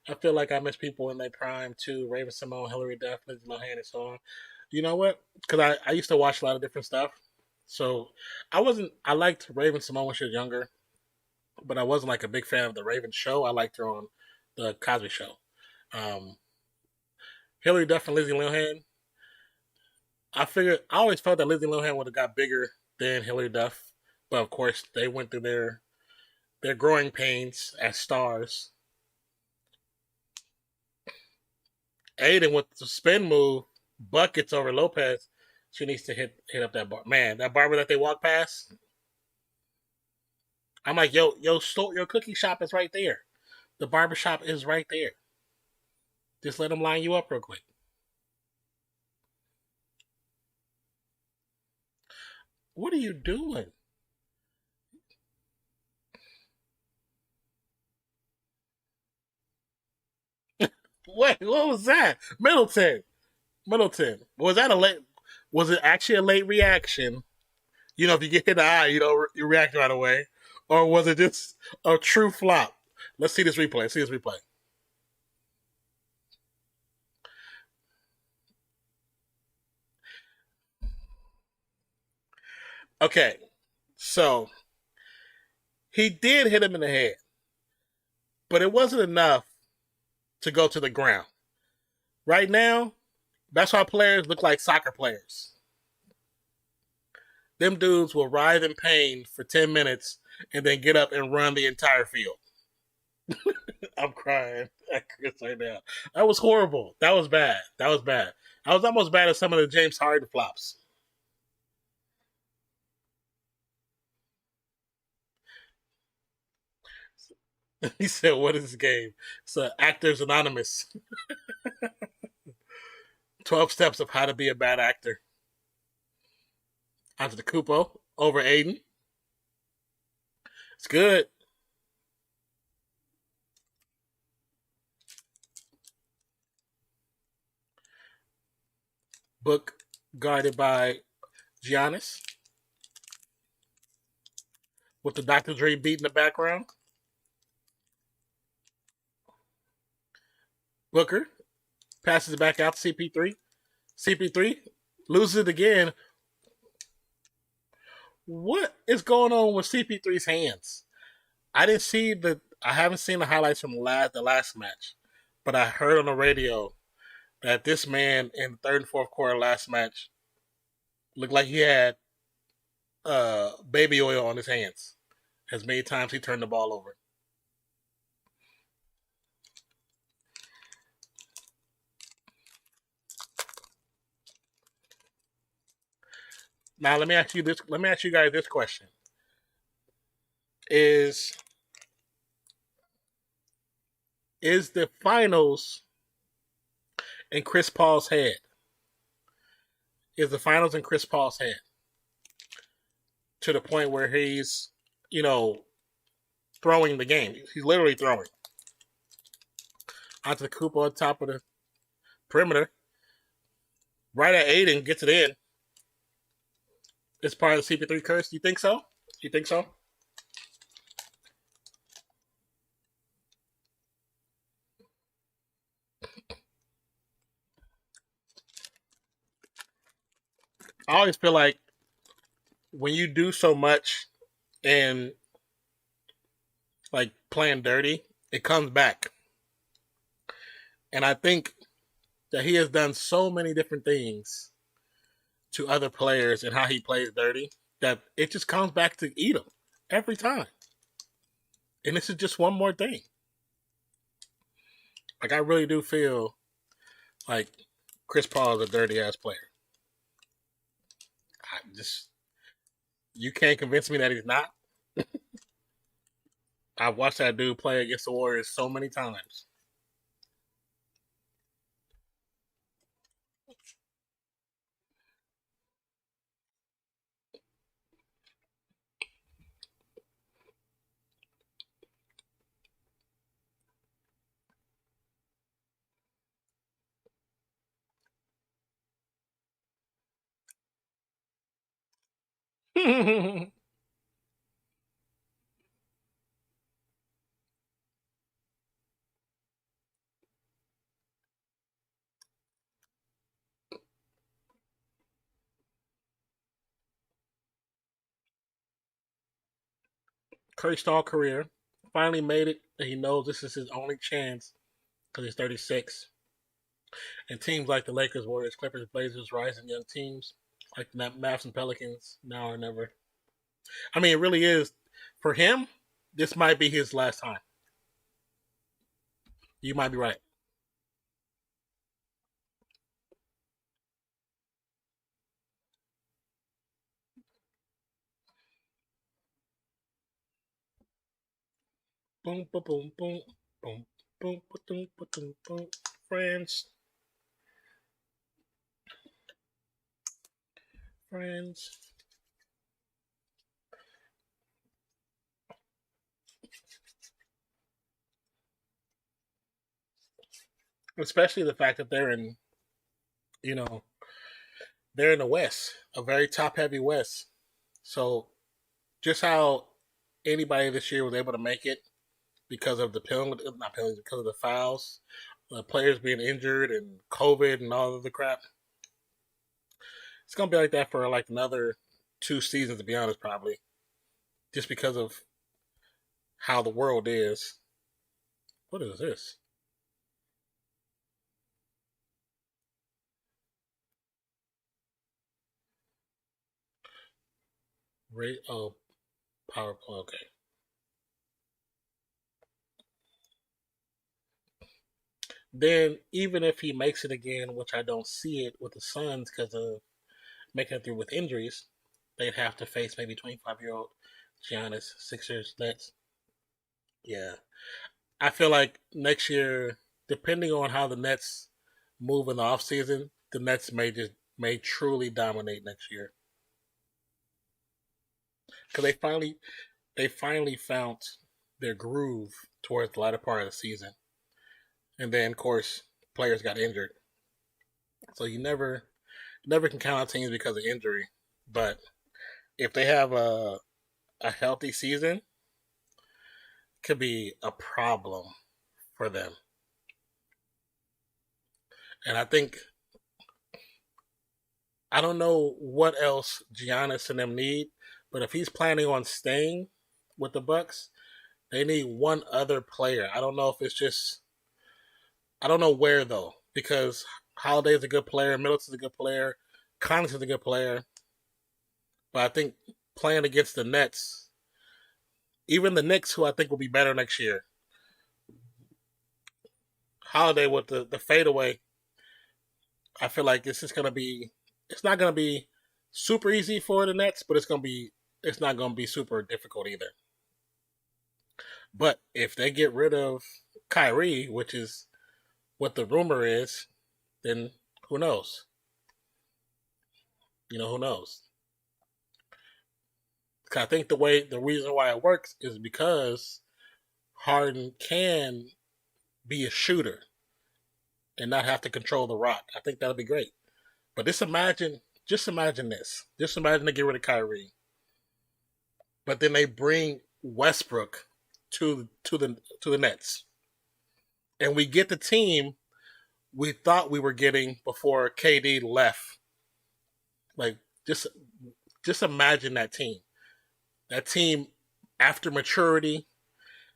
I feel like I miss people in their prime too. Raven Simone, Hillary Duff, Lindsay Lohan, and so on. You know what? Because I used to watch a lot of different stuff. So I wasn't. I liked Raven Simone when she was younger, but I wasn't like a big fan of the Raven show. I liked her on the Cosby Show. Um, Hillary Duff and Lindsay Lohan. I always felt that Lindsay Lohan would have got bigger than Hillary Duff, but of course they went through their growing pains as stars. Aiden with the spin move, buckets over Lopez. She needs to hit up that bar. Man, that barber that they walk past. I'm like, your cookie shop is right there. The barber shop is right there. Just let them line you up real quick. What are you doing? What was that? Middleton. Middleton. Was that a late? Was it actually a late reaction? You know, if you get hit in the eye, you react right away, or was it just a true flop? Let's see this replay. See this replay. Okay, so he did hit him in the head, but it wasn't enough to go to the ground. Right now, basketball players look like soccer players. Them dudes will writhe in pain for 10 minutes and then get up and run the entire field. I'm crying at Chris right now. That was horrible. That was bad. That was bad. I was almost bad as some of the James Harden flops. He said, "What is this game? It's Actors Anonymous. 12 steps of how to be a bad actor." Onto the Kupo over Aiden. It's good. Book guarded by Giannis with the Dr. Dre beat in the background. Booker passes it back out to CP3. CP3 loses it again. What is going on with CP3's hands? I haven't seen the highlights from the last match, but I heard on the radio that this man in the third and fourth quarter last match looked like he had baby oil on his hands. As many times he turned the ball over. Now let me ask you this. Let me ask you guys this question: Is the finals in Chris Paul's head? Is the finals in Chris Paul's head to the point where he's, you know, throwing the game? He's literally throwing onto the Cooper on top of the perimeter, right at Aiden, gets it in. It's part of the CP3 curse. You think so? You think so? I always feel like when you do so much and like playing dirty, it comes back. And I think that he has done so many different things to other players and how he plays dirty that it just comes back to eat him every time. And this is just one more thing. Like I really do feel like Chris Paul is a dirty ass player. I just You can't convince me that he's not. I've watched that dude play against the Warriors so many times. Curry stall career. Finally made it. And he knows this is his only chance because he's 36. And teams like the Lakers, Warriors, Clippers, Blazers, rising young teams like the Mavs and Pelicans now or never. I mean, it really is for him. This might be his last time. You might be right. Boom, boom, boom, boom, boom, boom, boom, boom, boom, boom. Friends, friends. Especially the fact that you know, they're in the West, a very top heavy West. So just how anybody this year was able to make it because of the penalty, not penalties, because of the fouls, the players being injured and COVID and all of the crap. It's gonna be like that for like another 2 seasons, to be honest, probably, just because of how the world is. What is this? Rate oh power play. Okay. Then even if he makes it again, which I don't see it with the Suns because of making it through with injuries, they'd have to face maybe 25-year-old Giannis, Sixers, Nets. Yeah, I feel like next year, depending on how the Nets move in the offseason, the Nets may truly dominate next year because they finally found their groove towards the latter part of the season, and then of course players got injured, so you never can count on teams because of injury. But if they have a healthy season, it could be a problem for them. And I don't know what else Giannis and them need, but if he's planning on staying with the Bucks, they need one other player. I don't know if it's just I don't know where though, because Holiday's a good player, Middleton's a good player, Connaughton's a good player, but I think playing against the Nets, even the Knicks, who I think will be better next year, Holiday with the fadeaway, I feel like this is gonna be. It's not gonna be super easy for the Nets, but it's not gonna be super difficult either. But if they get rid of Kyrie, which is what the rumor is, then who knows? Who knows? 'Cause I think the reason why it works is because Harden can be a shooter and not have to control the rock. I think that'll be great. But just imagine this. Just imagine they get rid of Kyrie, but then they bring Westbrook to the Nets, and we get the team we thought we were getting before KD left. Like just just imagine that team. That team after maturity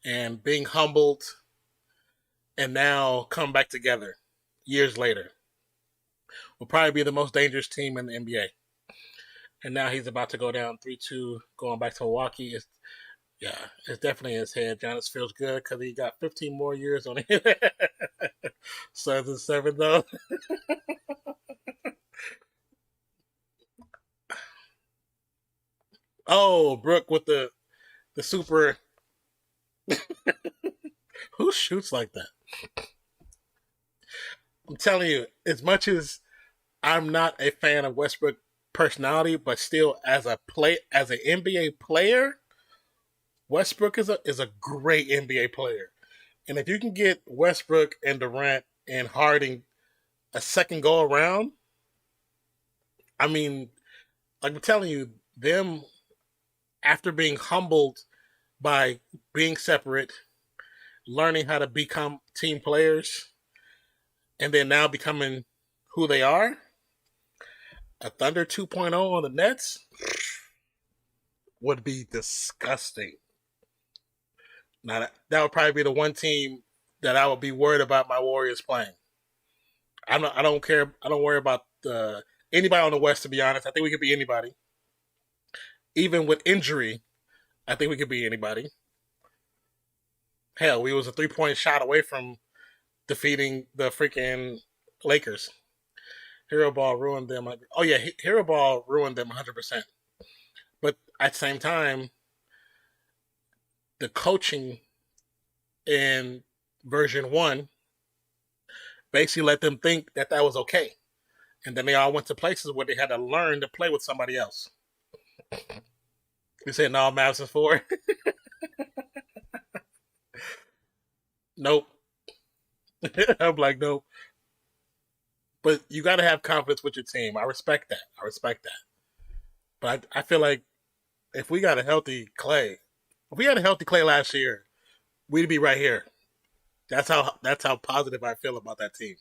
and being humbled, and now come back together years later. Will probably be the most dangerous team in the NBA. And now he's about to go down 3-2, going back to Milwaukee. Yeah, it's definitely in his head. Giannis feels good because he got 15 more years on him. Suns and 7 though. Oh, Brooke with the super. Who shoots like that? I'm telling you, as much as I'm not a fan of Westbrook personality, but still as an NBA player, Westbrook is a great NBA player. And if you can get Westbrook and Durant and Harding a second go around, I mean, like I'm telling you, them after being humbled by being separate, learning how to become team players, and then now becoming who they are, a Thunder 2.0 on the Nets would be disgusting. Now that would probably be the one team that I would be worried about my Warriors playing. I don't care. I don't worry about anybody on the West. To be honest, I think we could be anybody. Even with injury, I think we could be anybody. Hell, we was a 3-point shot away from defeating the freaking Lakers. Hero Ball ruined them. Oh yeah, Hero Ball ruined them 100%. But at the same time, the coaching in version 1 basically let them think that that was okay. And then they all went to places where they had to learn to play with somebody else. You said no, Madison 4? Nope. I'm like, nope. But you got to have confidence with your team. I respect that. But I feel like if we got a healthy Clay, if we had a healthy Clay last year, we'd be right here. That's how positive I feel about that team.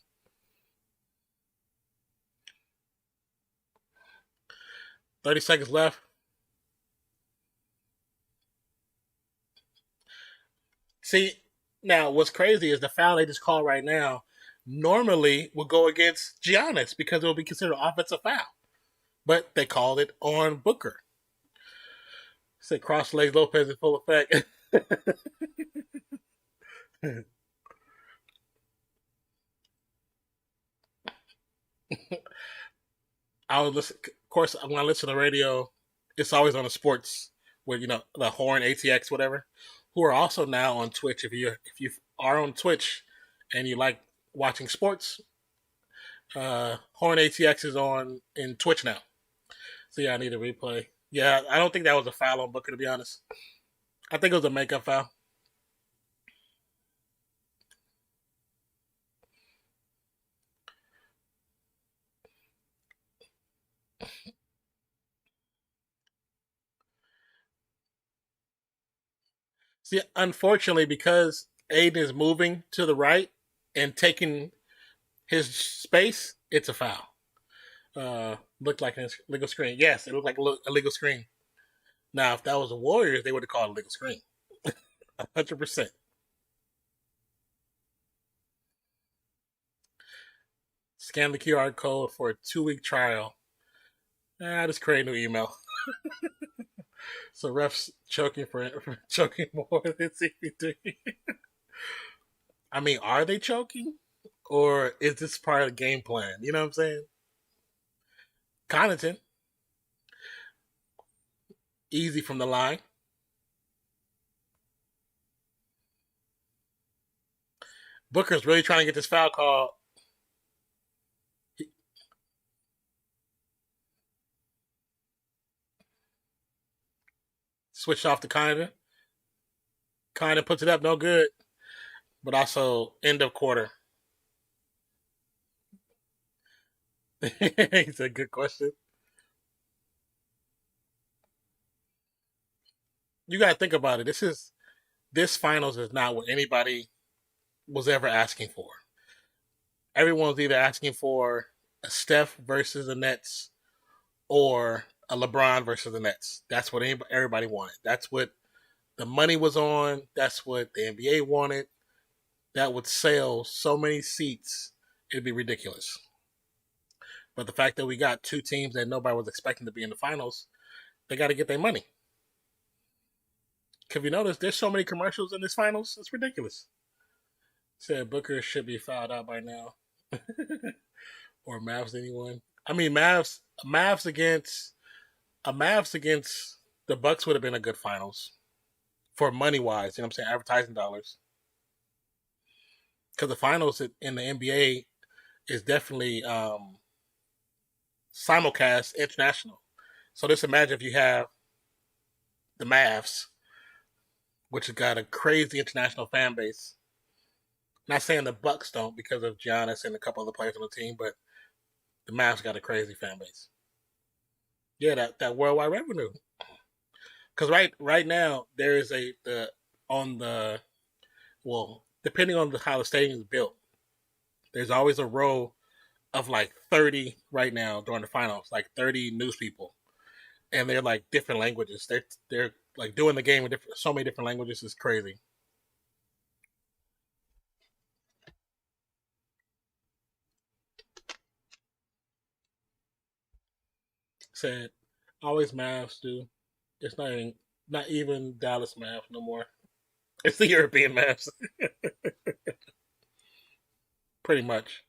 30 seconds left. See, now what's crazy is the foul they just called right now normally would go against Giannis because it will be considered an offensive foul. But they called it on Booker. Say cross legs Lopez in full effect. I would listen. Of course, when I listen to the radio, it's always on the sports with the Horn ATX whatever, who are also now on Twitch. If you are on Twitch and you like watching sports, Horn ATX is on in Twitch now. So yeah, I need a replay. Yeah, I don't think that was a foul on Booker, to be honest. I think it was a makeup foul. See, unfortunately, because Aiden is moving to the right and taking his space, it's a foul. Looked like a legal screen. Yes, it looked like a legal screen. Now, if that was the Warriors, they would have called a legal screen. 100%. Scan the QR code for a 2-week trial. Just create a new email. So refs choking for choking more than CP3. I mean, are they choking? Or is this part of the game plan? You know what I'm saying? Connaughton. Easy from the line. Booker's really trying to get this foul call. Switched off to Connaughton. Connaughton puts it up, no good. But also end of quarter. It's a good question. You got to think about it. This finals is not what anybody was ever asking for. Everyone's either asking for a Steph versus the Nets or a LeBron versus the Nets. That's what everybody wanted. That's what the money was on. That's what the NBA wanted. That would sell so many seats, it'd be ridiculous. But the fact that we got two teams that nobody was expecting to be in the finals, they got to get their money. Have you noticed there's so many commercials in this finals? It's ridiculous. Said Booker should be fouled out by now. Or Mavs anyone. I mean Mavs against the Bucks would have been a good finals. For money wise, you know what I'm saying? Advertising dollars. Because the finals in the NBA is definitely simulcast international. So just imagine if you have the Mavs, which has got a crazy international fan base. Not saying the Bucks don't because of Giannis and a couple other players on the team, but the Mavs got a crazy fan base. Yeah, that worldwide revenue. Because right now there is the on the well, depending on how the stadium is built, there's always a row of like 30 right now during the finals, like 30 news people, and they're like different languages. They're like doing the game in so many different languages. It's crazy. Said always Mavs do. It's not even Dallas Mavs no more. It's the European Mavs, pretty much.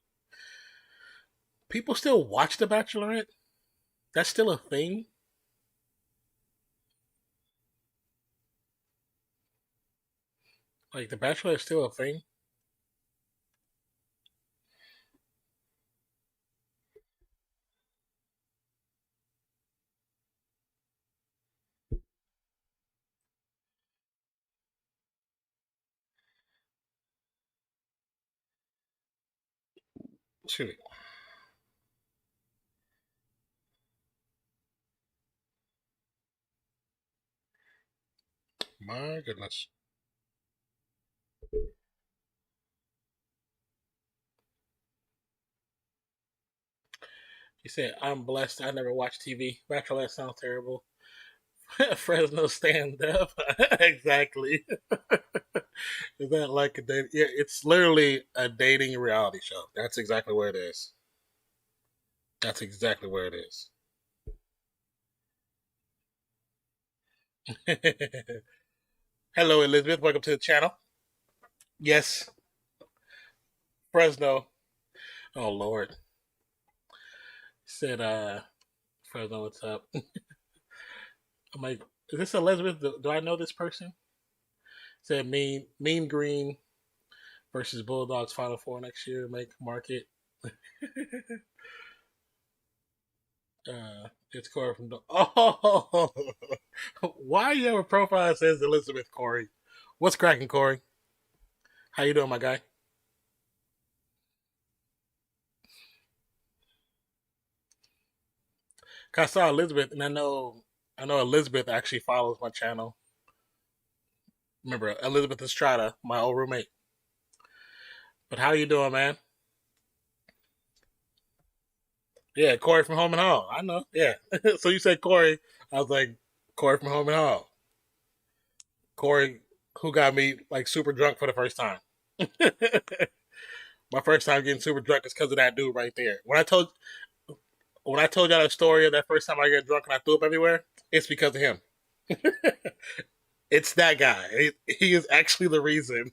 People still watch The Bachelorette. That's still a thing. Like The Bachelor is still a thing. Shoot, my goodness. He said, "I'm blessed. I never watch TV. Bachelorette sounds terrible. Fresno stand up." Exactly. Is that like a date? Yeah, it's literally a dating reality show. That's exactly where it is. That's exactly where it is. Hello, Elizabeth. Welcome to the channel. Yes, Fresno. Oh Lord. Said Fresno, what's up? I'm like, is this Elizabeth? Do I know this person? Said Mean Green versus Bulldogs Final Four next year. Make market. It's Corey from the. Oh, why you have a profile that says Elizabeth Corey? What's cracking, Corey? How you doing, my guy? Cause I saw Elizabeth, and I know Elizabeth actually follows my channel. Remember Elizabeth Estrada, my old roommate. But how you doing, man? Yeah, Corey from Home and Hall. I know. Yeah. So you said Corey. I was like, Corey from Home and Hall. Corey, who got me like super drunk for the first time. My first time getting super drunk is because of that dude right there. When I told y'all that story of that first time I got drunk and I threw up everywhere, it's because of him. It's that guy. He is actually the reason.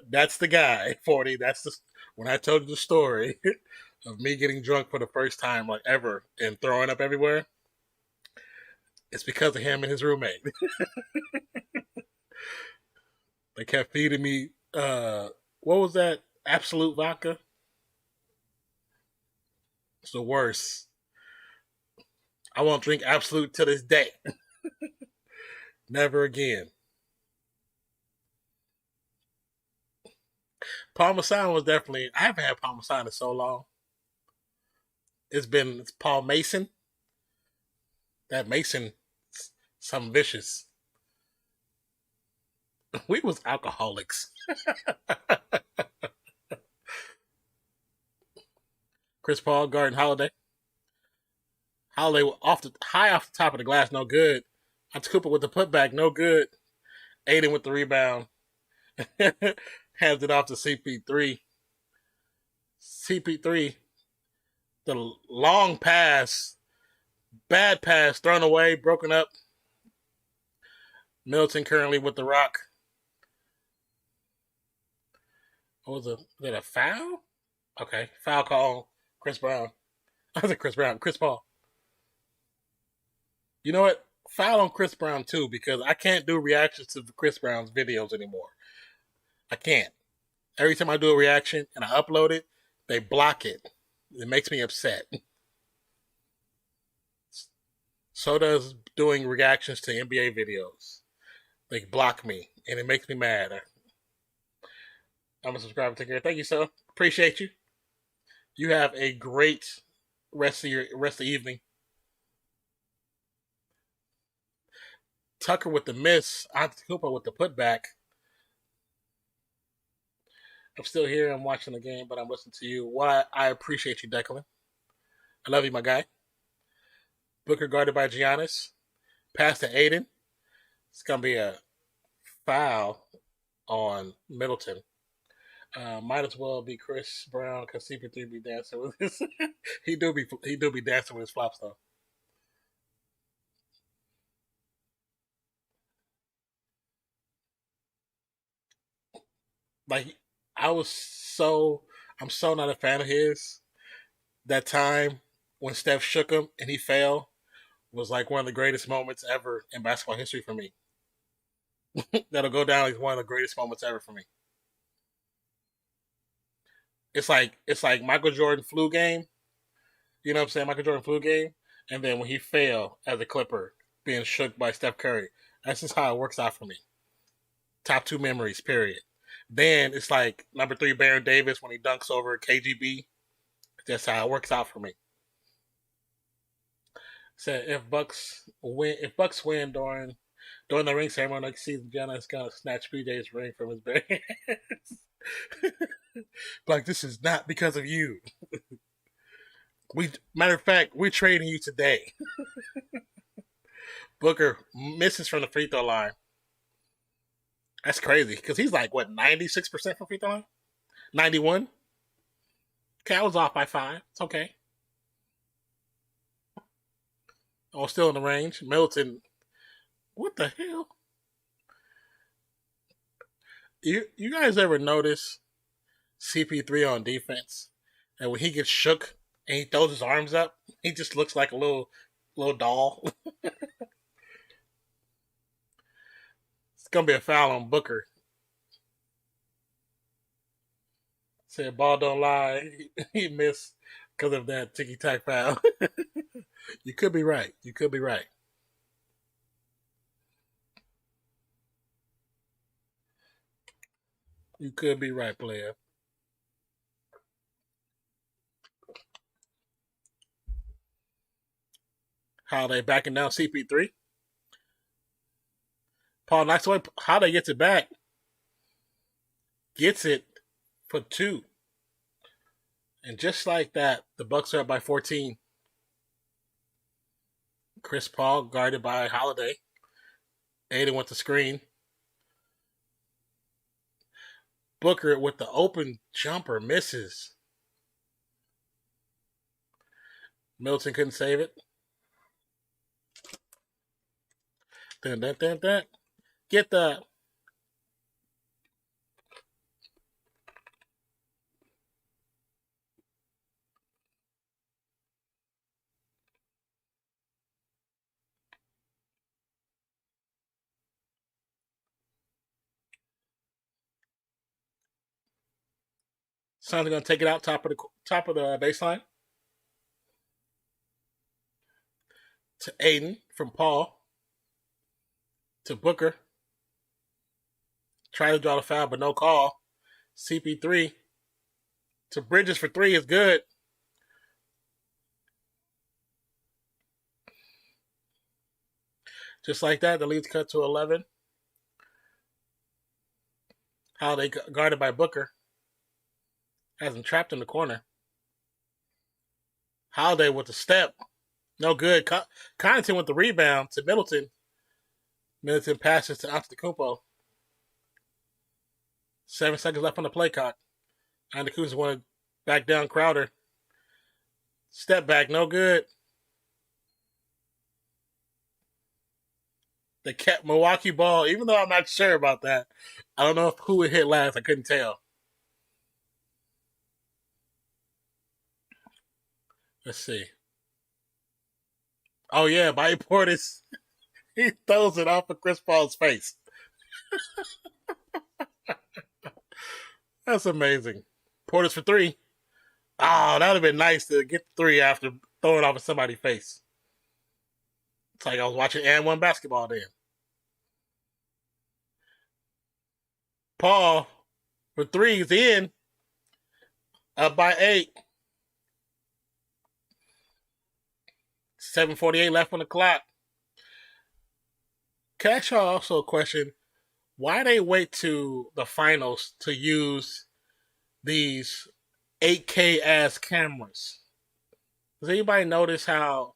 That's the guy, 40. When I told you the story of me getting drunk for the first time, like ever, and throwing up everywhere, it's because of him and his roommate. They kept feeding me, what was that? Absolute vodka? It's the worst. I won't drink Absolute to this day. Never again. Parmesan was definitely, I haven't had Parmesan in so long. It's Paul Mason. That Mason, some vicious. We was alcoholics. Chris Paul, Garden Holiday. Holiday off the top of the glass, no good. Hunter Cooper with the putback, no good. Aiden with the rebound. Hands it off to CP3. CP3, the long pass, bad pass, thrown away, broken up. Milton currently with the rock. What was it? Was it a foul? Okay, foul call. Chris Brown. I was like Chris Brown. Chris Paul. You know what? Foul on Chris Brown too, because I can't do reactions to Chris Brown's videos anymore. I can't. Every time I do a reaction and I upload it, they block it. It makes me upset. So does doing reactions to NBA videos. They block me, and it makes me mad. I'm a subscriber. Take care. Thank you, sir. Appreciate you. You have a great rest of the evening. Tucker with the miss. Antetokounmpo with the putback. I'm still here. I'm watching the game, but I'm listening to you. Why I appreciate you, Declan. I love you, my guy. Booker guarded by Giannis. Pass to Aiden. It's gonna be a foul on Middleton. Might as well be Chris Brown because CP3 be dancing with his. he do be dancing with his flops though. Like I'm so not a fan of his. That time when Steph shook him and he fell was like one of the greatest moments ever in basketball history for me. That'll go down as one of the greatest moments ever for me. It's like Michael Jordan flu game. You know what I'm saying? Michael Jordan flu game. And then when he fell as a Clipper, being shook by Steph Curry. That's just how it works out for me. Top two memories, period. Then it's like number three, Baron Davis when he dunks over KGB. That's how it works out for me. Said if Bucks win during the ring ceremony next season, Giannis gonna snatch PJ's ring from his bare hands. Like this is not because of you. Matter of fact, we're trading you today. Booker misses from the free throw line. That's crazy because he's like what 96% from free throw line, 91. Okay, I was off by 5. It's okay. Oh, still in the range. Milton, what the hell? You guys ever notice CP3 on defense? And when he gets shook and he throws his arms up, he just looks like a little doll. It's gonna be a foul on Booker. Said ball don't lie. He missed because of that ticky tack foul. You could be right. You could be right. You could be right, player. How they backing down CP3? Paul nice way. How they gets it back? Gets it for 2, and just like that, the Bucks are up by 14. Chris Paul guarded by Holiday. Aiden with the screen. Booker with the open jumper misses. Milton couldn't save it. Dun, dun, dun, dun. Get the. Suns are gonna take it out top of the baseline to Aiden from Paul to Booker. Try to draw the foul, but no call. CP3 to Bridges for 3 is good. Just like that, the lead's cut to 11. How they guarded by Booker. Has him trapped in the corner. Holiday with the step. No good. Connaughton with the rebound to Middleton. Middleton passes to Antetokounmpo. 7 seconds left on the play clock. Antetokounmpo wanted back down Crowder. Step back, no good. They kept Milwaukee ball, even though I'm not sure about that. I don't know who it hit last. I couldn't tell. Let's see. Oh, yeah, Bobby Portis. He throws it off of Chris Paul's face. That's amazing. Portis for 3. Oh, that would have been nice to get the 3 after throwing it off of somebody's face. It's like I was watching and one basketball then. Paul for 3 is in. Up by 8. 7:48 left on the clock. Can I ask y'all also a question? Why they wait to the finals to use these 8K ass cameras? Does anybody notice how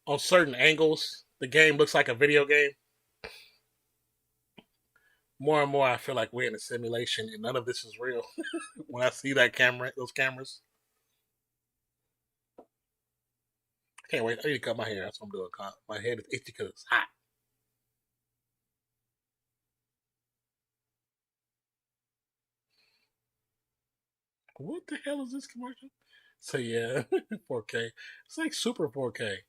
on certain angles the game looks like a video game? More and more, I feel like we're in a simulation and none of this is real. When I see that camera, those cameras, I can't wait. I need to cut my hair. That's what I'm doing. My head is itchy because it's hot. What the hell is this commercial? So yeah, 4K. It's like super 4K.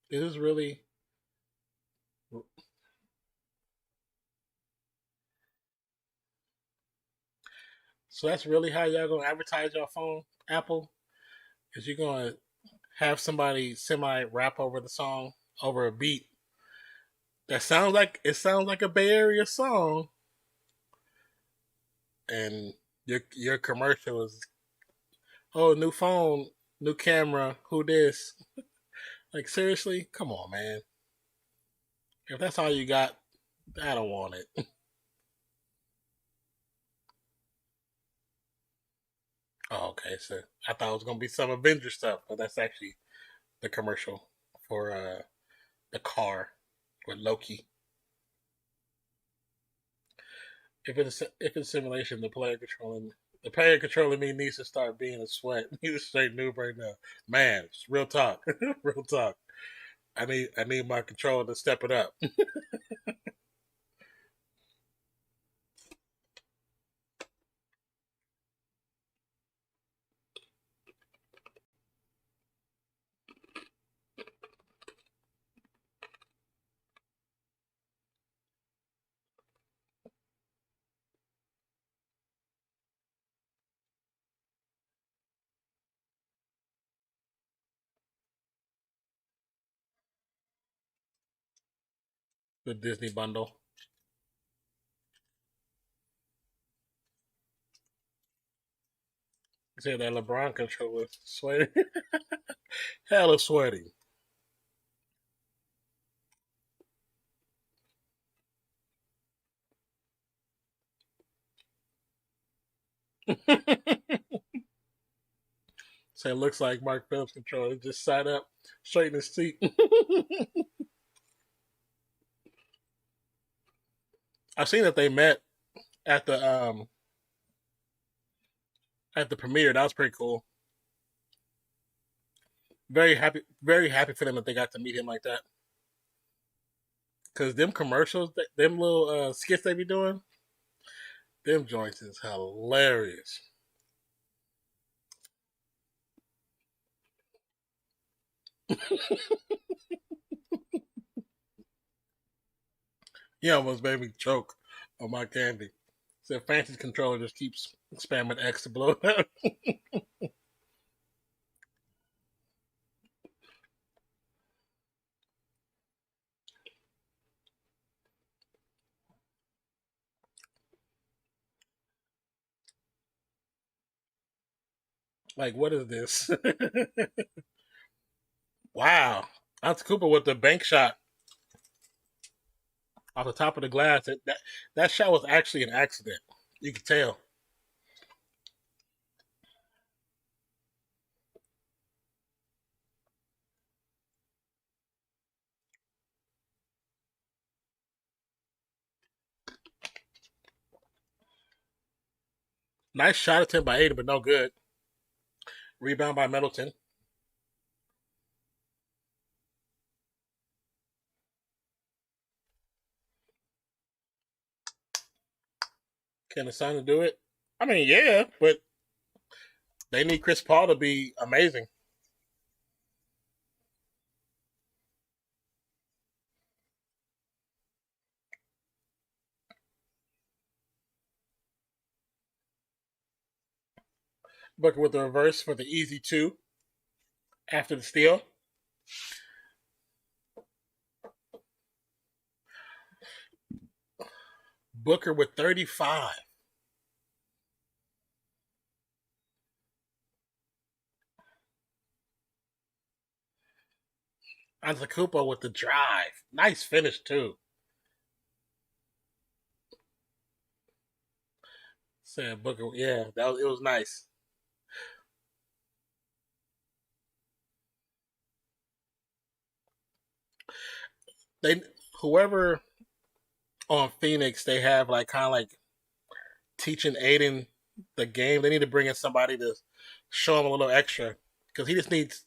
It is really. So that's really how y'all gonna advertise your phone, Apple? Is you gonna have somebody semi rap over the song over a beat that sounds like a Bay Area song, and your commercial is, oh, new phone, new camera, who this? Like seriously, come on, man. If that's all you got, I don't want it. Oh, okay. So I thought it was gonna be some Avenger stuff, but that's actually the commercial for the car with Loki. If it's simulation, the player controlling me needs to start being a sweat. He's a straight noob right now. Man, it's real talk. Real talk. I need my controller to step it up. The Disney bundle. You say that LeBron controller sweaty. Hella sweaty. So it looks like Mark Phillips controller just sat up straight in his seat. I've seen that they met at the premiere. That was pretty cool. Very happy for them that they got to meet him like that. Cause them commercials, them little skits they be doing, them joints is hilarious. He almost made me choke on my candy. So Fancy's controller just keeps spamming X to blow it up. Like, what is this? Wow. That's Cooper with the bank shot off the top of the glass. That shot was actually an accident. You could tell. Nice shot attempt by Aiden, but no good. Rebound by Middleton. Can the Suns do it? I mean, yeah, but they need Chris Paul to be amazing. Booker with the reverse for the easy two after the steal. Booker with 35. Antetokounmpo with the drive. Nice finish too. Said Booker. Yeah, it was nice. They whoever on Phoenix, they have like kind of like teaching Aiden the game. They need to bring in somebody to show him a little extra because he needs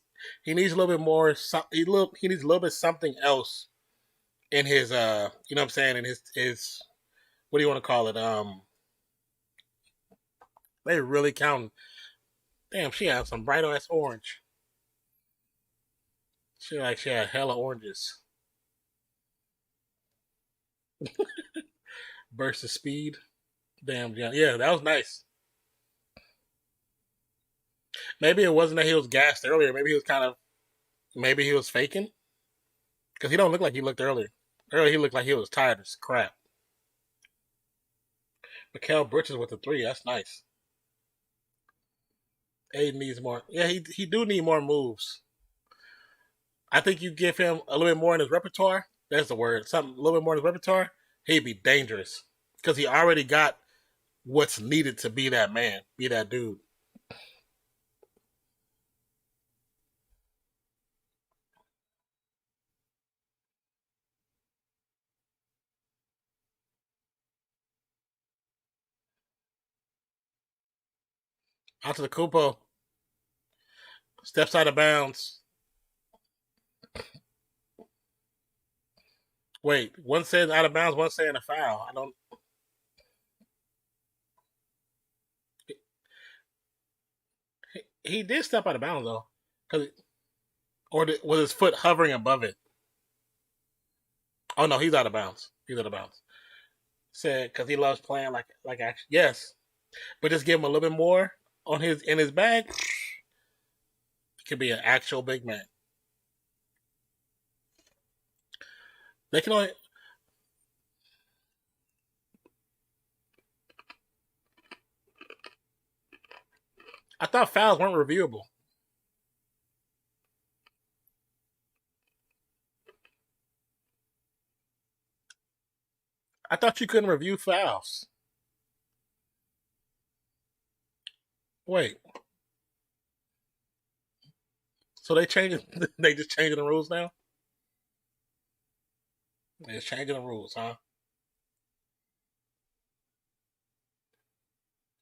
a little bit more. He needs a little bit something else in his you know what I'm saying, in his what do you want to call it, they really counting. Damn, she had some bright ass orange. She had hella oranges. Burst of speed. Damn, yeah, that was nice. Maybe it wasn't that he was gassed earlier. Maybe he was faking because he don't look like he looked earlier. Earlier he looked like he was tired as crap. Mikael Bridges with the three. That's nice. Aiden needs more. Yeah, he do need more moves. I think you give him a little bit more in his repertoire. That's the word. Something a little bit more in his repertoire. He'd be dangerous because he already got what's needed to be that man, be that dude. Out to the Kupo. Steps out of bounds. Wait, one said out of bounds, one saying a foul. I don't. He did step out of bounds though, cause was his foot hovering above it? Oh no, he's out of bounds. He's out of bounds. Said because he loves playing like action. Yes, but just give him a little bit more on his in his bag. He could be an actual big man. They can only. I thought fouls weren't reviewable. I thought you couldn't review fouls. Wait, so they changing? They just changing the rules now? They just changing the rules, huh?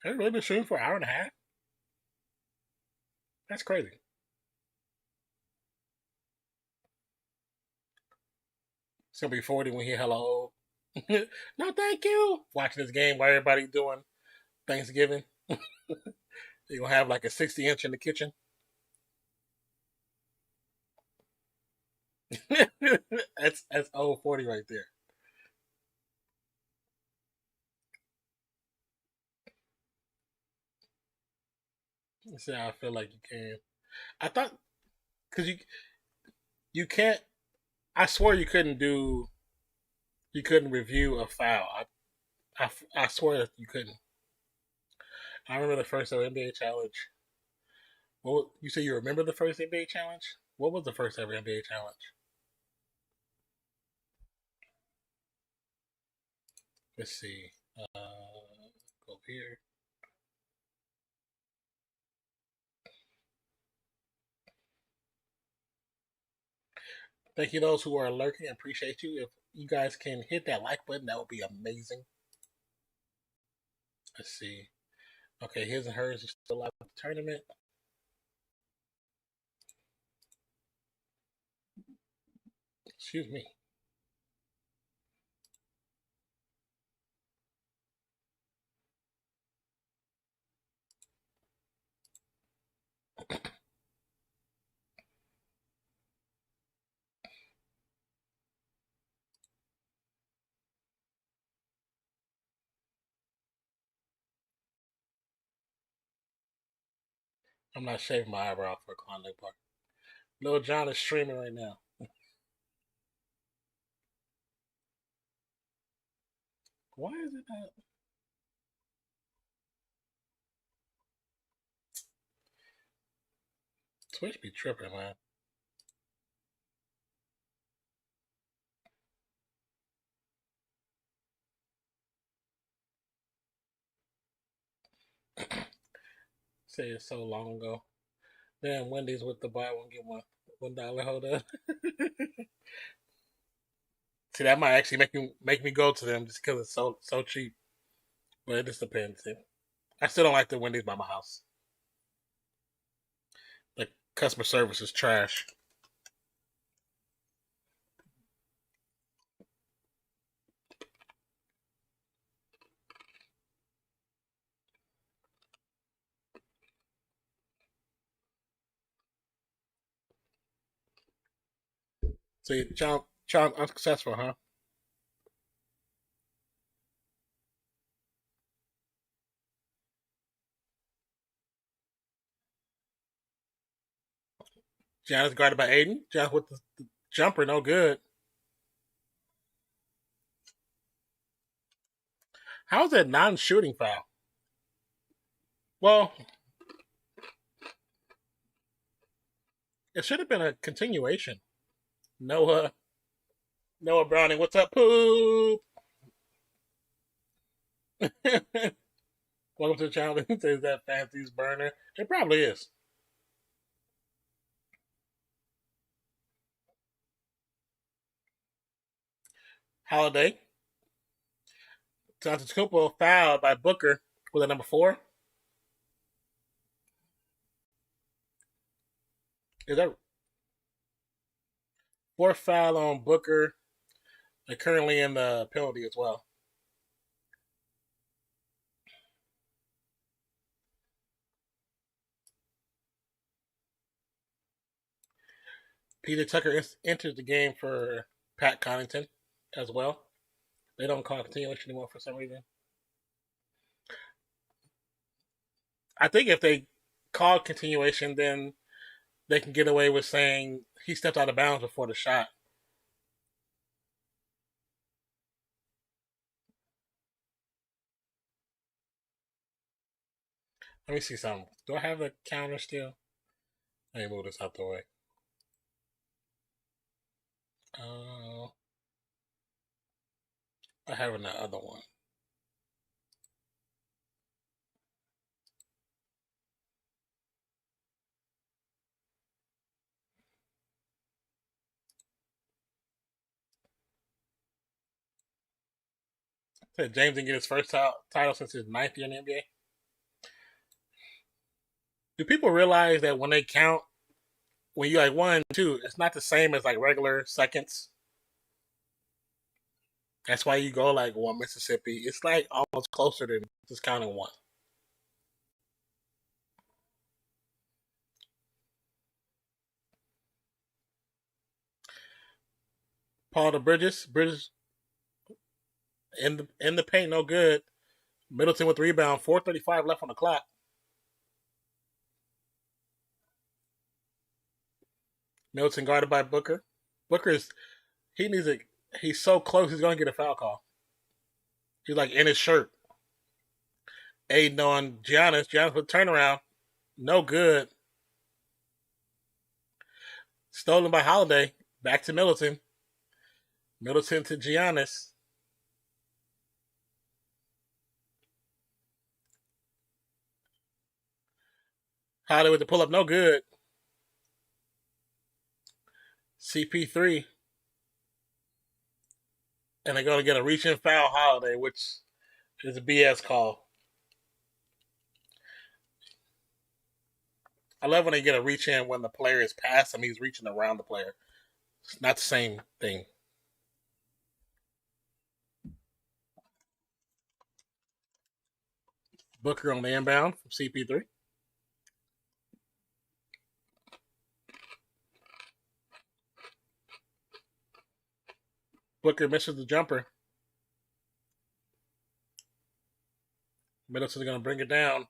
They really been shooting for an hour and a half. That's crazy. It's gonna be 40 when he hella old. No, thank you. Watching this game while everybody doing Thanksgiving. You're gonna have like a 60-inch in the kitchen. That's old 40 right there. Let's see how I feel like you can. I thought because you can't. I swear you couldn't review a foul. I swear that you couldn't. I remember the first ever NBA challenge. Well, you say you remember the first NBA challenge? What was the first ever NBA challenge? Let's see. Go here. Thank you those who are lurking. I appreciate you. If you guys can hit that like button, that would be amazing. Let's see. Okay, his and hers is still out of the tournament. Excuse me. I'm not shaving my eyebrow for a Klondike bar. Lil John is streaming right now. Why is it not? Twitch be tripping, man. Say it's so long ago. Damn, Wendy's with the buy one get one $1. Hold up. See, that might actually make me go to them just because it's so cheap. But it just depends. I still don't like the Wendy's by my house. The customer service is trash. So you child unsuccessful, huh? Giannis guarded by Aiden. Giannis with the jumper, no good. How is that non-shooting foul? Well, it should have been a continuation. Noah Browning, what's up, poop? Welcome to the channel. Is that Fancy's burner? It probably is. Holiday. Antetokounmpo fouled by Booker with a number 4. Is that 4th foul on Booker? They're currently in the penalty as well. Peter Tucker enters the game for Pat Connaughton as well. They don't call continuation anymore for some reason. I think if they call continuation, then they can get away with saying he stepped out of bounds before the shot. Let me see something. Do I have a counter still? Let me move this out the way. Uh, I have another one. Said James didn't get his first title since his 9th year in the NBA. Do people realize that when they count, when you like 1, 2, it's not the same as like regular seconds? That's why you go like 1 Mississippi. It's like almost closer than just counting 1. Paul to Bridges. Bridges in the paint, no good. Middleton with the rebound. 4:35 left on the clock. Middleton guarded by Booker. Booker's he needs it. He's so close. He's gonna get a foul call. He's like in his shirt. Aiden on Giannis. Giannis with turnaround. No good. Stolen by Holiday. Back to Middleton. Middleton to Giannis. Holiday with the pull up. No good. CP3. And they're going to get a reach in foul Holiday, which is a BS call. I love when they get a reach in when the player is past him. He's reaching around the player. It's not the same thing. Booker on the inbound from CP3. Booker misses the jumper. Middleton's going to bring it down.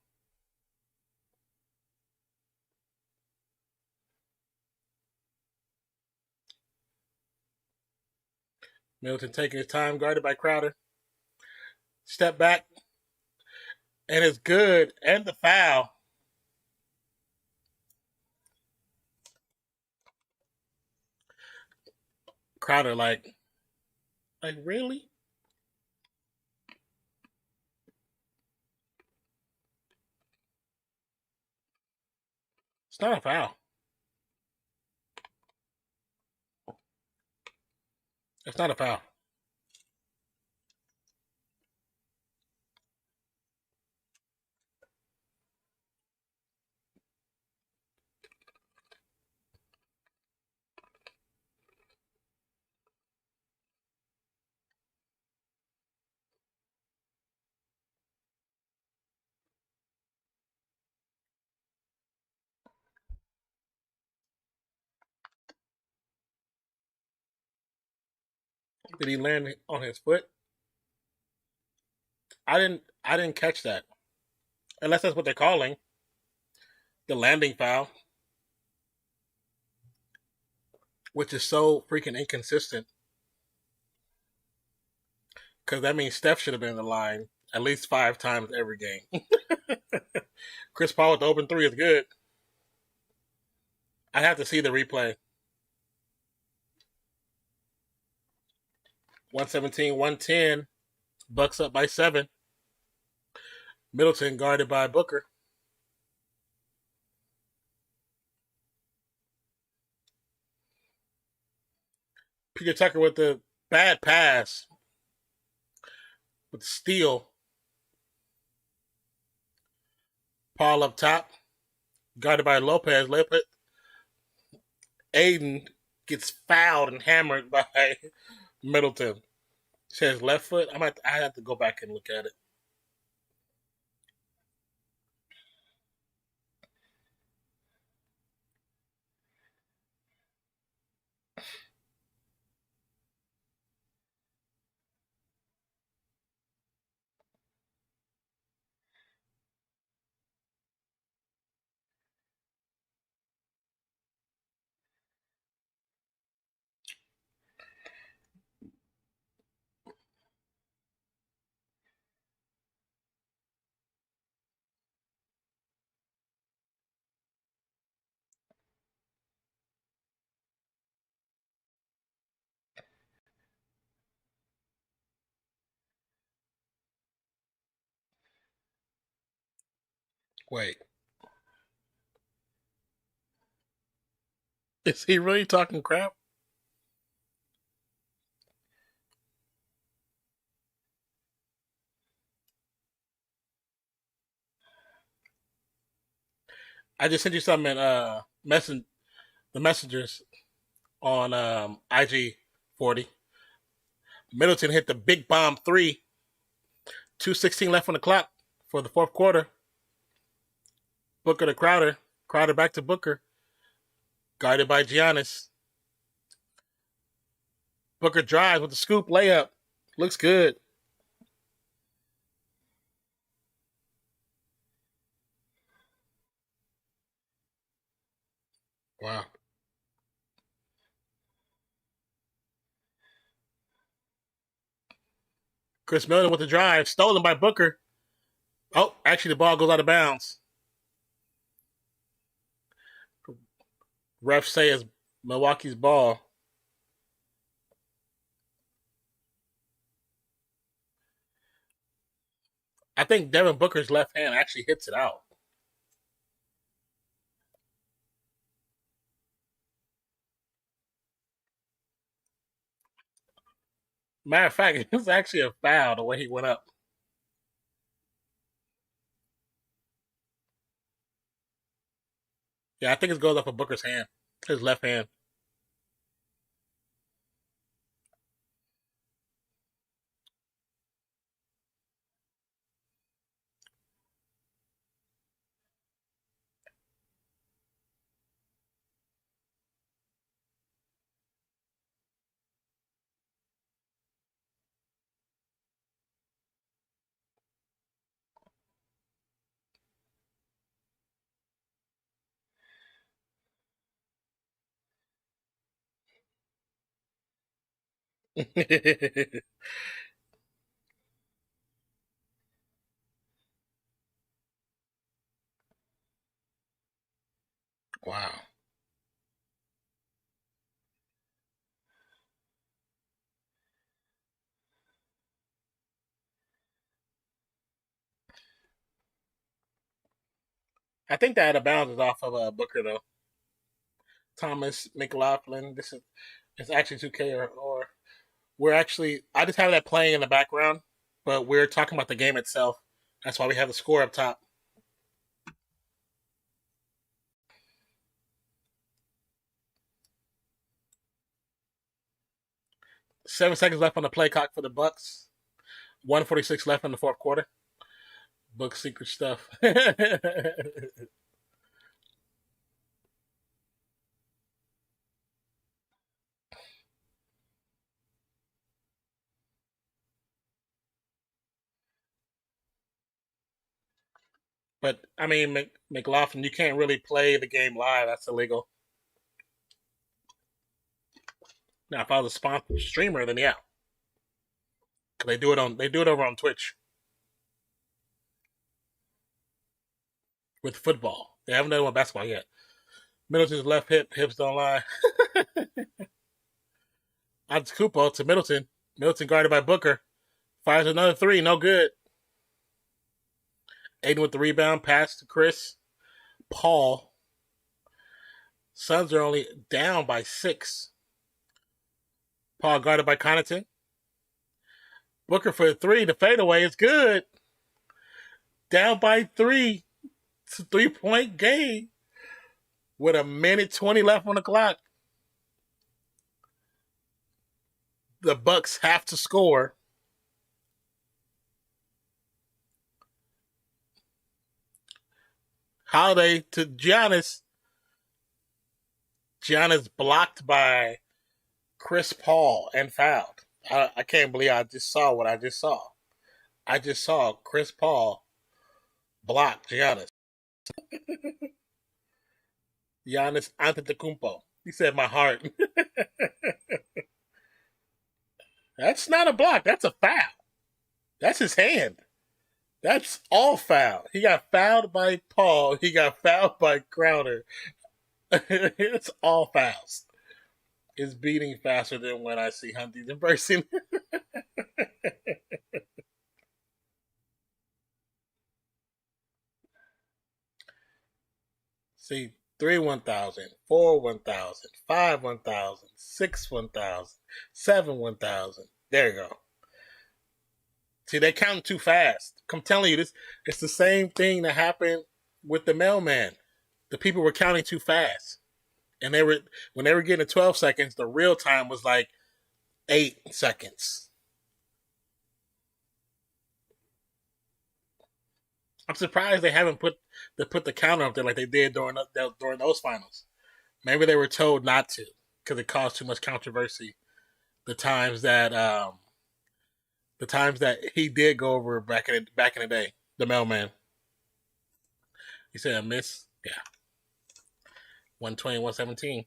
Middleton taking his time, guarded by Crowder. Step back. And it's good. And the foul. Crowder, like really? It's not a foul. It's not a foul. Did he land on his foot? I didn't catch that. Unless that's what they're calling the landing foul, which is so freaking inconsistent. Because that means Steph should have been in the line at least 5 times every game. Chris Paul with the open three is good. I have to see the replay. 117, 110. Bucks up by 7. Middleton guarded by Booker. Peter Tucker with the bad pass. With the steal. Paul up top. Guarded by Lopez. Aiden gets fouled and hammered by Middleton. Says left foot. I have to go back and look at it. Wait. Is he really talking crap? I just sent you something in the messengers on IG 40. Middleton hit the big bomb three. 2:16 left on the clock for the fourth quarter. Booker to Crowder. Crowder back to Booker. Guarded by Giannis. Booker drives with the scoop layup. Looks good. Wow. Chris Middleton with the drive. Stolen by Booker. Oh, actually, the ball goes out of bounds. Refs say it's Milwaukee's ball. I think Devin Booker's left hand actually hits it out. Matter of fact, it was actually a foul the way he went up. Yeah, I think it goes off of Booker's hand, his left hand. Wow. I think that out of bounds is off of Booker though. Thomas McLaughlin. This is it's actually 2K or we're actually I just have that playing in the background, but we're talking about the game itself. That's why we have the score up top. 7 seconds left on the play clock for the Bucks. 1:46 left in the fourth quarter. Book secret stuff. But I mean, McLaughlin, you can't really play the game live. That's illegal. Now, if I was a sponsored streamer, then yeah, 'cause they do it over on Twitch with football. They haven't done it with basketball yet. Middleton's left hips don't lie. Antetokounmpo to Middleton. Middleton guarded by Booker. Fires another three, no good. Aiden with the rebound, pass to Chris Paul. Suns are only down by 6. Paul guarded by Connaughton. Booker for a three. The fadeaway is good. Down by 3. It's a 3-point game with 1:20 left on the clock. The Bucks have to score. Holiday to Giannis. Giannis blocked by Chris Paul and fouled. I can't believe I just saw what I just saw. I just saw Chris Paul block Giannis. Giannis Antetokounmpo. He said my heart. That's not a block. That's a foul. That's his hand. That's all foul. He got fouled by Paul. He got fouled by Crowder. It's all fouls. It's beating faster than when I see Hunties in person. See, 3 1,000, 4 1,000, 5 1,000, 6 1,000, 7 1,000. There you go. See, they count too fast. I'm telling you, this it's the same thing that happened with the mailman. The people were counting too fast. And when they were getting to 12 seconds, the real time was like 8 seconds. I'm surprised they haven't put the counter up there like they did during those finals. Maybe they were told not to because it caused too much controversy. The times that he did go over back in the day, the mailman. He said a miss. Yeah. 120, 117.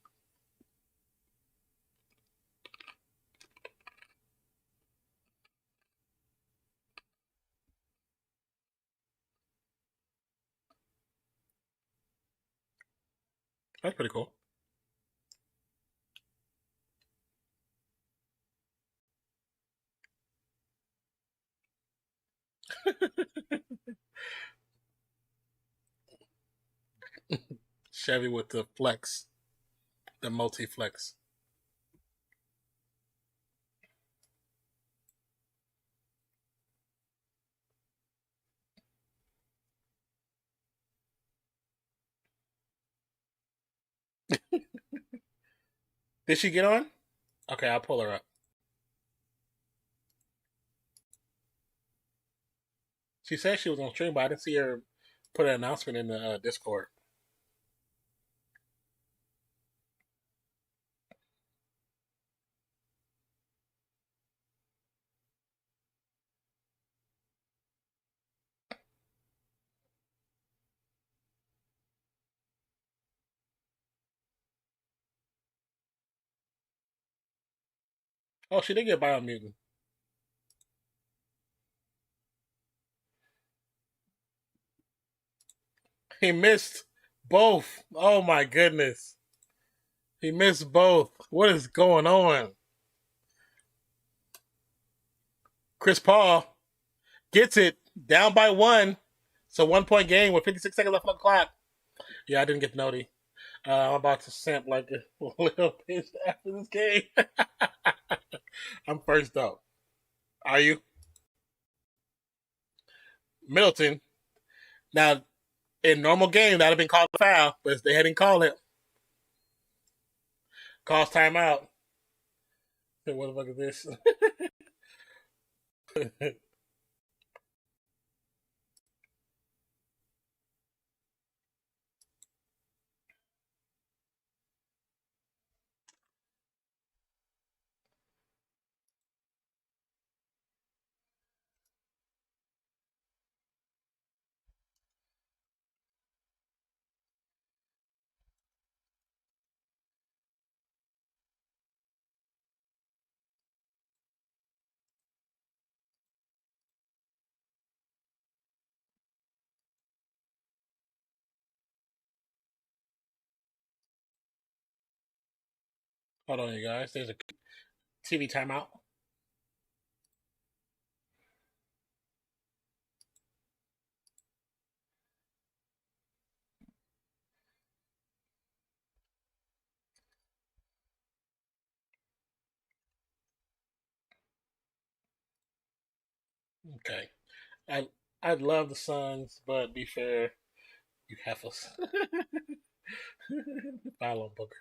That's pretty cool. Chevy with the flex, the multi flex. Did she get on? Okay, I'll pull her up. She said she was on stream, but I didn't see her put an announcement in the Discord. Oh, she did get Biomutant. He missed both. Oh my goodness. He missed both. What is going on? Chris Paul gets it down by 1. So 1-point game with 56 seconds left on the clock. Yeah, I didn't get noti. I'm about to simp like a little bitch after this game. I'm first up. Are you? Middleton. Now, in normal game, that would have been called a foul, but they hadn't called it. Calls timeout. What the fuck is this? Hold on, you guys. There's a TV timeout. Okay. I I'd love the Suns, but be fair, you have us. Foul on Booker.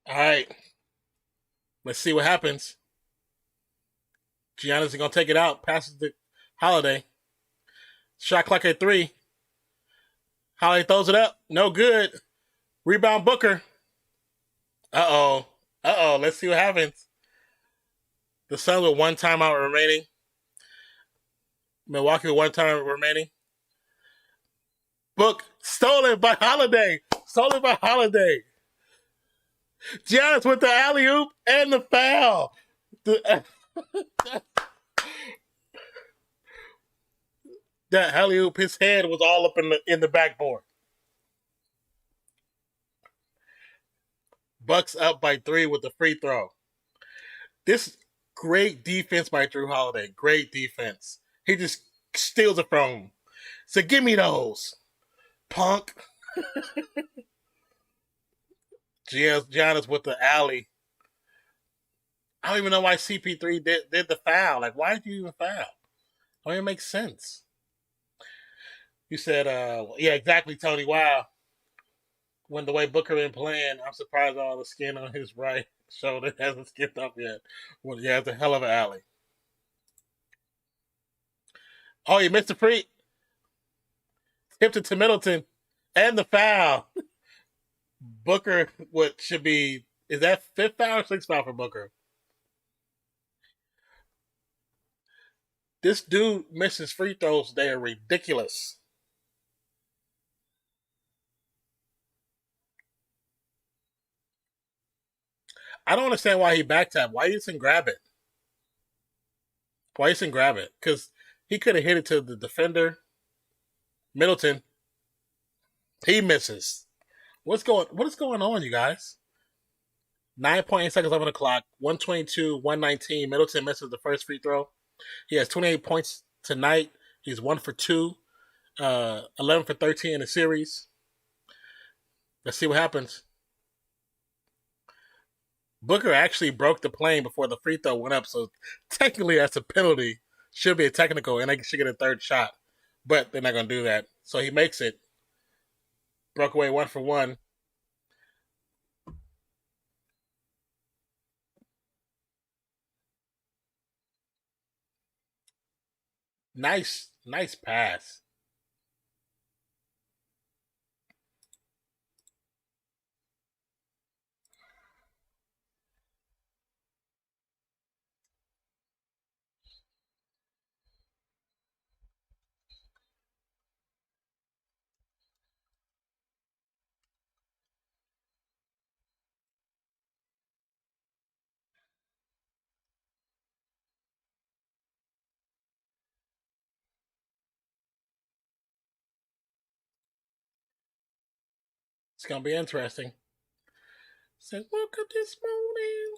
All right. Let's see what happens. Giannis is gonna take it out. Passes the Holiday. Shot clock at 3. Holiday throws it up. No good. Rebound Booker. Uh oh. Uh oh. Let's see what happens. The Suns with one timeout remaining. Milwaukee with one time remaining. Book stolen by Holiday. Stolen by Holiday. Giannis with the alley oop and the foul. That alley oop, his head was all up in the backboard. Bucks up by 3 with the free throw. This great defense by Drew Holiday. Great defense. He just steals it from him. So give me those, punk. Giannis with the alley. I don't even know why CP3 did the foul. Like, why did you even foul? It don't even make sense. You said, yeah, exactly, Tony. Wow. When the way Booker been playing, I'm surprised all the skin on his right shoulder hasn't skipped up yet. Well, yeah, it's a hell of an alley. Oh, you missed the free. Tipped it to Middleton. And the foul. Booker, what should be, is that fifth foul or sixth foul for Booker? This dude misses free throws. They are ridiculous. I don't understand why he back tapped. Why he didn't grab it? Why he didn't grab it? Because he could have hit it to the defender, Middleton. He misses. What is going on, you guys? 9.8 seconds left on the clock. 122, 119. Middleton misses the first free throw. He has 28 points tonight. He's 1 for 2, 11 for 13 in the series. Let's see what happens. Booker actually broke the plane before the free throw went up, so technically that's a penalty. Should be a technical, and they should get a third shot. But they're not going to do that. So he makes it. Broke away 1 for 1. Nice pass. It's gonna be interesting. Said, woke up this morning,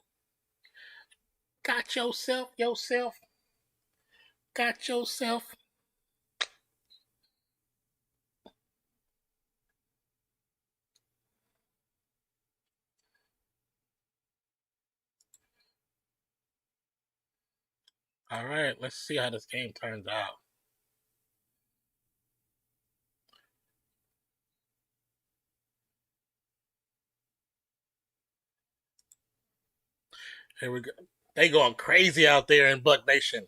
got yourself, got yourself. All right, let's see how this game turns out. Here we go. They going crazy out there in Buck Nation.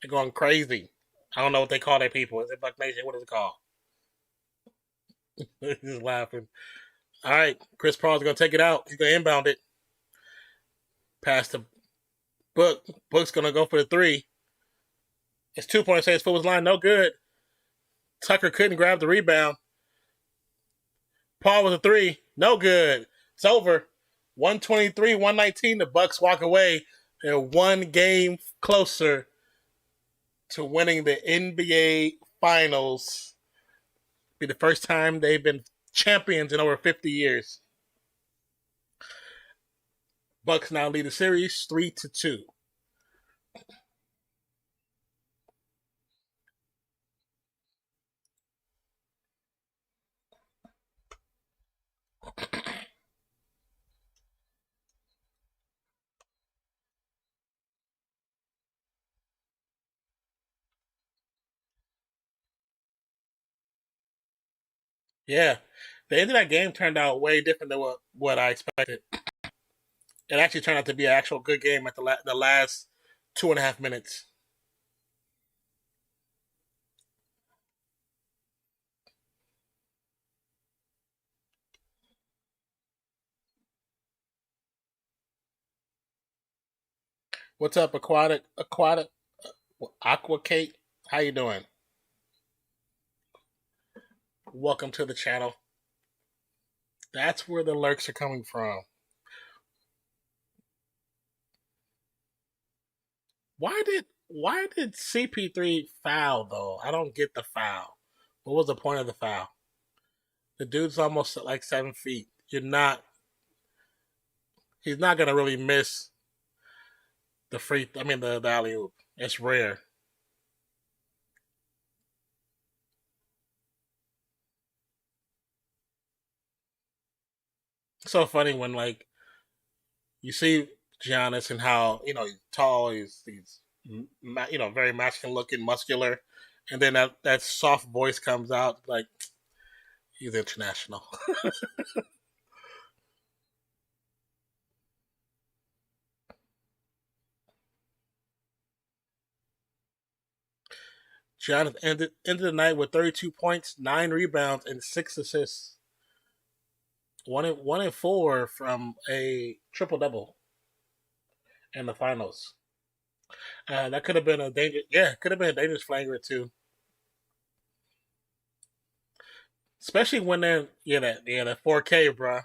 They're going crazy. I don't know what they call their people. Is it Buck Nation? What is it called? He's laughing. All right, Chris Paul's gonna take it out. He's gonna inbound it. Pass to Book. Book's gonna go for the three. It's 2 points. His foot was line. No good. Tucker couldn't grab the rebound. Paul with a three. No good. It's over. 123, 119. The Bucks walk away. They're one game closer to winning the NBA Finals. Be the first time they've been champions in over 50 years. Bucks now lead the series 3-2. Yeah, the end of that game turned out way different than what I expected. It actually turned out to be an actual good game at the last 2.5 minutes. What's up, Aqua Kate? How you doing? Welcome to the channel. That's where the lurks are coming from. Why did CP3 foul though? I don't get the foul. What was the point of the foul? The dude's almost like 7 feet. You're not. He's not gonna really miss the free. I mean the alley oop. It's rare. It's so funny when like you see Giannis and how he's tall, he's very masculine looking, muscular, and then that soft voice comes out like he's international. Giannis ended the night with 32 points, 9 rebounds, and 6 assists. One and four from a triple double in the finals. That could have been a danger. Yeah, could have been a dangerous flagrant too. Especially when they're that 4K, bro.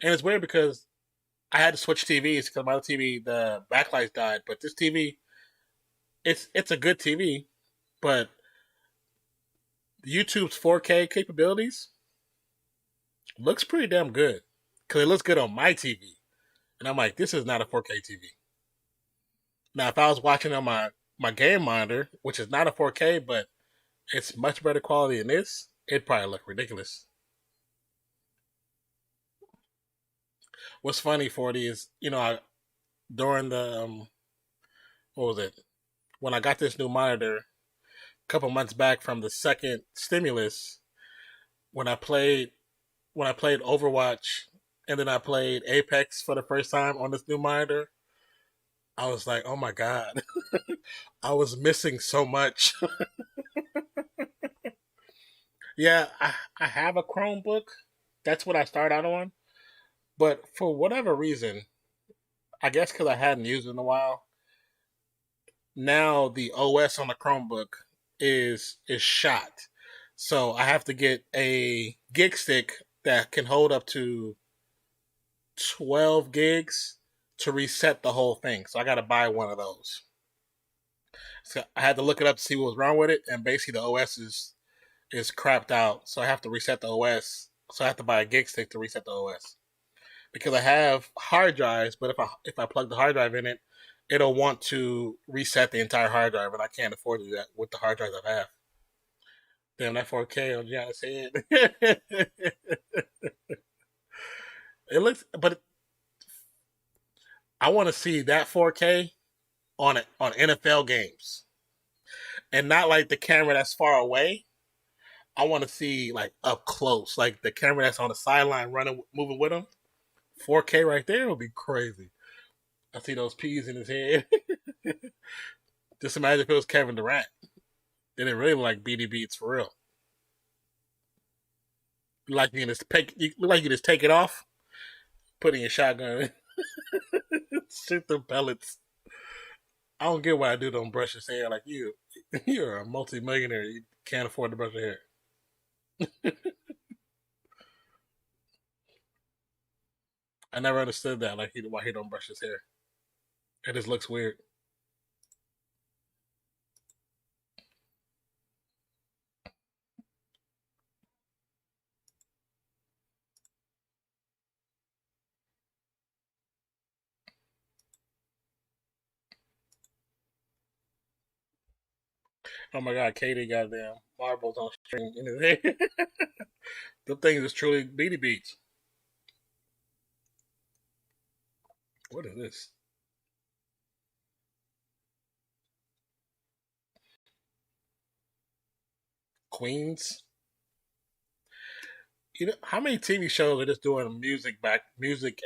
And it's weird because I had to switch TVs because my other TV the backlight died. But this TV, it's a good TV, but YouTube's 4K capabilities looks pretty damn good because it looks good on my TV, and I'm like, this is not a 4K TV. Now, if I was watching on my game monitor, which is not a 4K, but it's much better quality than this, it'd probably look ridiculous. What's funny, 40 is during the what was it when I got this new monitor a couple months back from the second stimulus when I played Overwatch and then I played Apex for the first time on this new monitor. I was like, oh my god, I was missing so much. Yeah, I have a Chromebook. That's what I start out on. But for whatever reason, I guess because I hadn't used it in a while, now the OS on the Chromebook is shot. So I have to get a gig stick that can hold up to 12 gigs to reset the whole thing. So I got to buy one of those. So I had to look it up to see what was wrong with it, and basically the OS is is crapped out, so I have to reset the OS. So I have to buy a gig stick to reset the OS because I have hard drives, but if I plug the hard drive in it, it'll want to reset the entire hard drive, and I can't afford to do that with the hard drives I have. Damn, that 4K on Giannis' head. It looks, but I want to see that 4K on NFL games, and not like the camera that's far away. I want to see like up close, like the camera that's on the sideline running, moving with him. 4K right there would be crazy. I see those peas in his head. Just imagine if it was Kevin Durant. Then it really look like BD Beats for real. Like you can just look like you just take it off, put in your shotgun, shoot the pellets. I don't get why I do don't brush his hair like you. You're a multi-millionaire. You can't afford to brush your hair. I never understood that. Like why he don't brush his hair. It just looks weird. Oh my god, Katie goddamn marbles on string in his hair. The thing is truly beady beats. What is this? Queens? You know how many TV shows are just doing music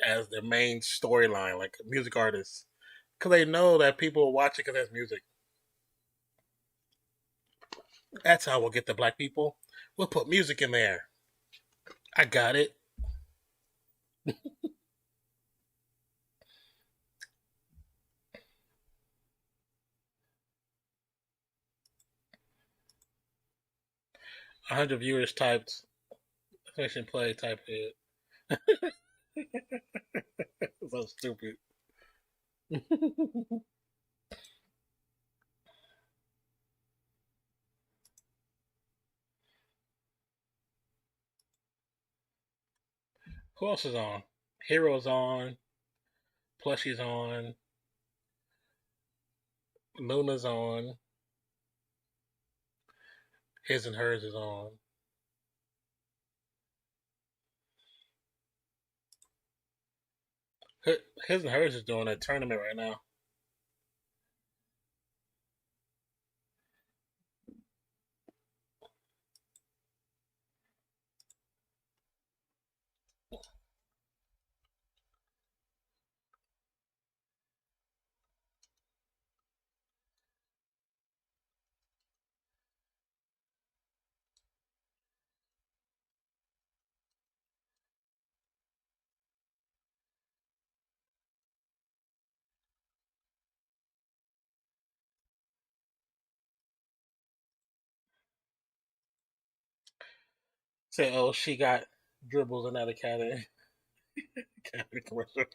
as their main storyline, like music artists, because they know that people will watch it because that's music. That's how we'll get the black people. We'll put music in there. I got it. 100 viewers typed finish and play type it. So stupid. Who else is on? Hero's on. Plushie's on. Luna's on. His and hers is on. His and hers is doing a tournament right now. Say, oh, she got dribbles in that academy. Academy commercial.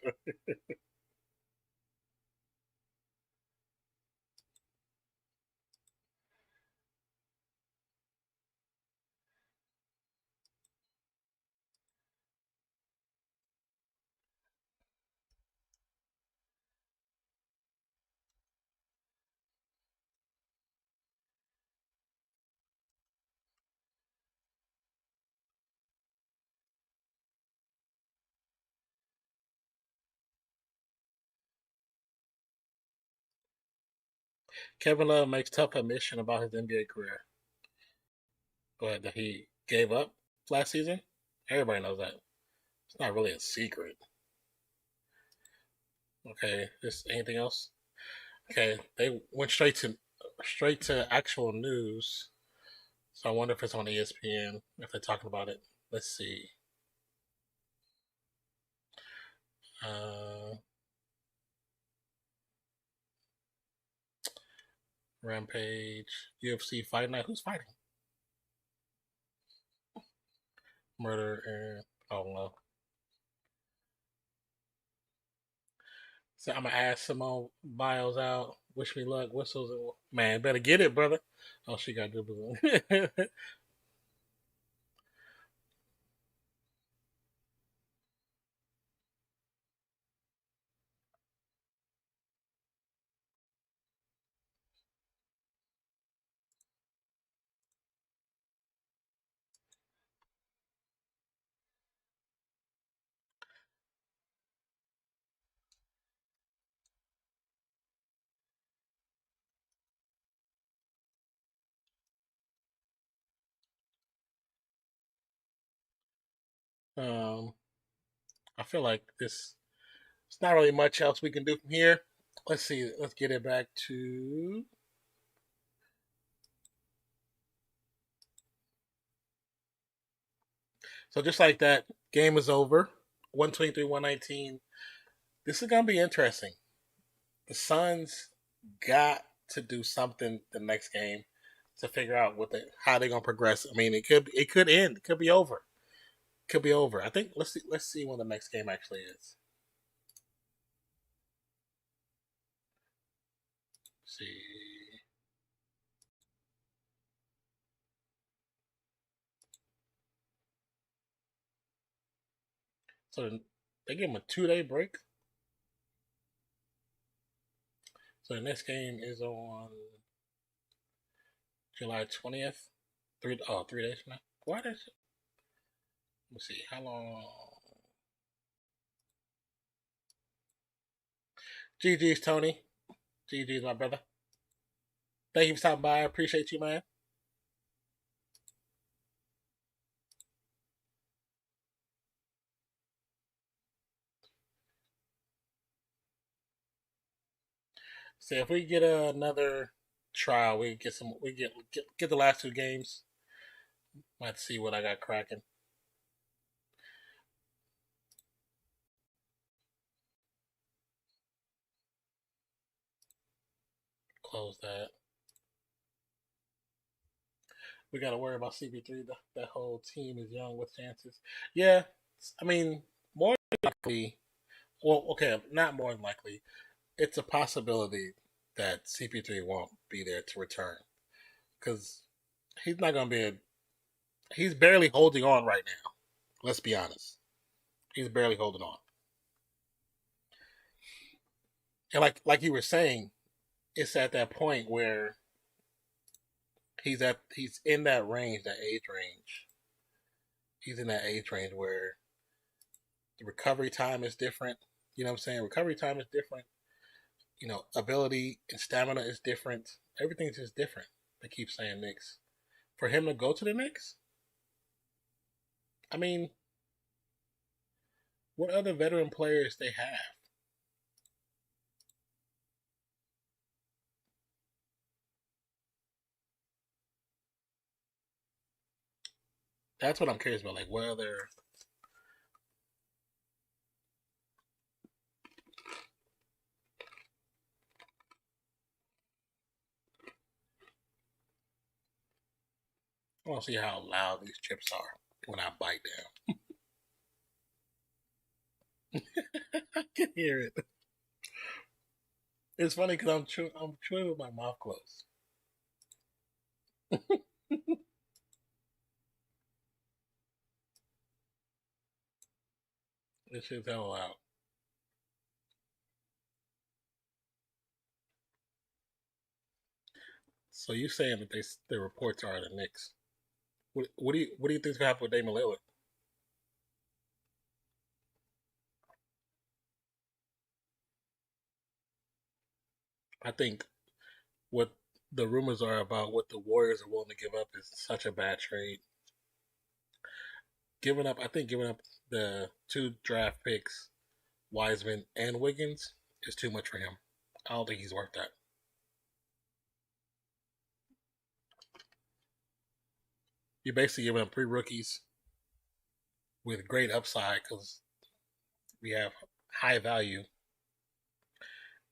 Kevin Love makes tough admission about his NBA career, but that he gave up last season. Everybody knows that. It's not really a secret. Okay, just anything else? Okay, they went straight to actual news. So I wonder if it's on ESPN if they're talking about it. Let's see. Uh, Rampage, UFC Fight Night. Who's fighting? Murder and oh no. So I'm gonna ask Simone Biles out. Wish me luck. Whistles and man, better get it, brother. Oh, she got dribbles. Um, I feel like this. It's not really much else we can do from here. Let's see. Let's get it back to. So just like that, game is over. 123, 119. This is gonna be interesting. The Suns got to do something the next game to figure out how they're gonna progress. I mean, it could end. It could be over. Could be over. I think let's see when the next game actually is. Let's see. So they give them a 2 day break. So the next game is on July 20th. 3 days from now. Why does it? Let's see. How long? GG's Tony. GG's my brother. Thank you for stopping by. I appreciate you, man. See if we get another trial, we get some. We get the last 2 games. Let's see what I got cracking. Close that. We got to worry about CP3. That whole team is young with chances. Yeah, I mean, more likely. Well, okay, not more than likely. It's a possibility that CP3 won't be there to return because he's not going to be. He's barely holding on right now. Let's be honest. He's barely holding on. And like you were saying, it's at that point where he's in that range, that age range. He's in that age range where the recovery time is different. You know what I'm saying? Recovery time is different. Ability and stamina is different. Everything's just different. They keep saying Knicks. For him to go to the Knicks, I mean, what other veteran players they have? That's what I'm curious about. Like, what other? I want to see how loud these chips are when I bite down. I can hear it. It's funny because I'm chewing with my mouth closed. This shit's hell loud. So you saying that the reports are the Knicks? What do you think's gonna happen with Damian Lillard? I think what the rumors are about what the Warriors are willing to give up is such a bad trade. I think giving up the 2 draft picks, Wiseman and Wiggins, is too much for him. I don't think he's worth that. You're basically giving up 3 rookies with great upside because we have high value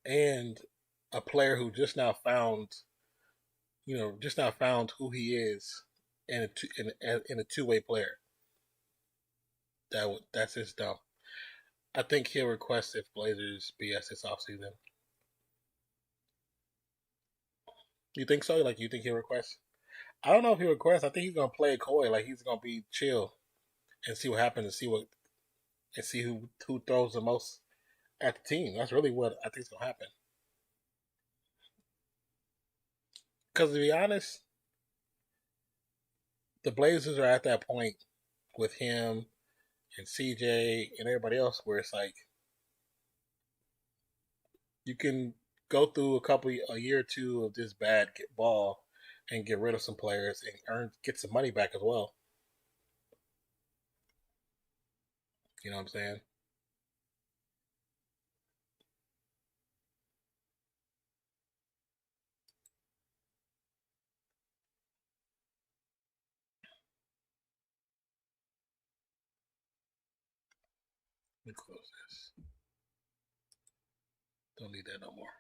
and a player who just now found who he is in a 2 way player. That's his dumb. I think he'll request if Blazers BS this offseason. You think so? Like you think he'll request? I don't know if he'll request. I think he's gonna play it coy. Like he's gonna be chill and see what happens and see who throws the most at the team. That's really what I think is gonna happen. Because to be honest, the Blazers are at that point with him and CJ and everybody else where it's like you can go through a year or 2 of this bad ball and get rid of some players and get some money back as well. You know what I'm saying? Let me close this. Don't need that no more.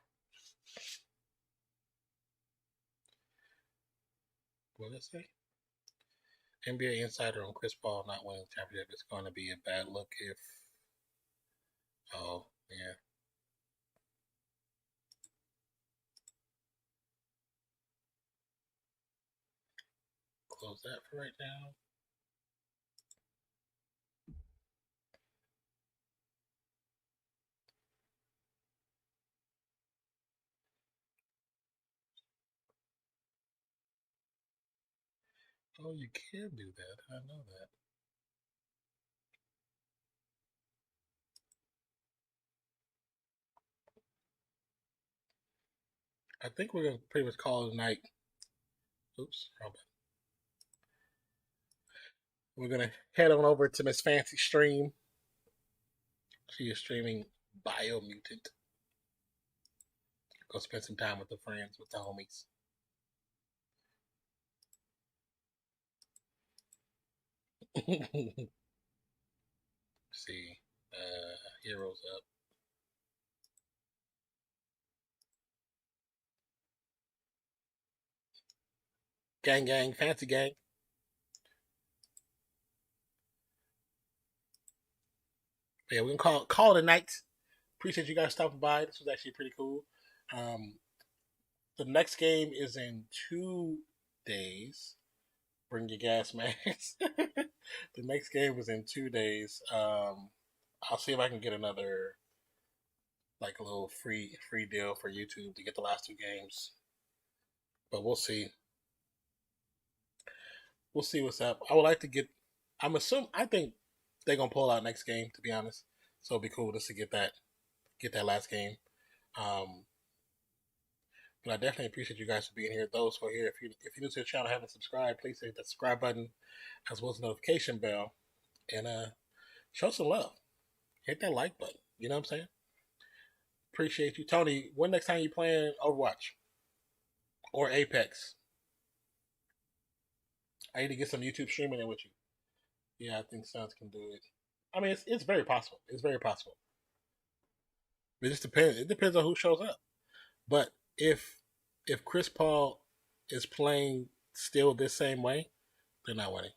What did it say? NBA insider on Chris Paul not winning the championship. It's going to be a bad look if. Oh, yeah. Close that for right now. Oh, you can do that. I know that. I think we're going to pretty much call it a night. Oops, wrong button. We're going to head on over to Miss Fancy Stream. She is streaming Biomutant. Go spend some time with the friends, with the homies. See, Heroes up. Gang, gang, fancy gang. Yeah, we can call it a night. Appreciate you guys stopping by. This was actually pretty cool. The next game is in 2 days. Bring your gas masks. The next game is in 2 days. I'll see if I can get another like a little free deal for YouTube to get the last 2 games. But we'll see. We'll see what's up. I would like to get. I think they're gonna pull out next game. To be honest, so it'd be cool just to get that last game. Um, but I definitely appreciate you guys for being here. Those who are here, if you're new to the channel, haven't subscribed, please hit that subscribe button as well as the notification bell, and show some love. Hit that like button. You know what I'm saying? Appreciate you, Tony. When next time you playing Overwatch or Apex? I need to get some YouTube streaming in with you. Yeah, I think SUNS can do it. I mean, it's very possible. It's very possible. It just depends. It depends on who shows up. But if Chris Paul is playing still this same way, they're not winning.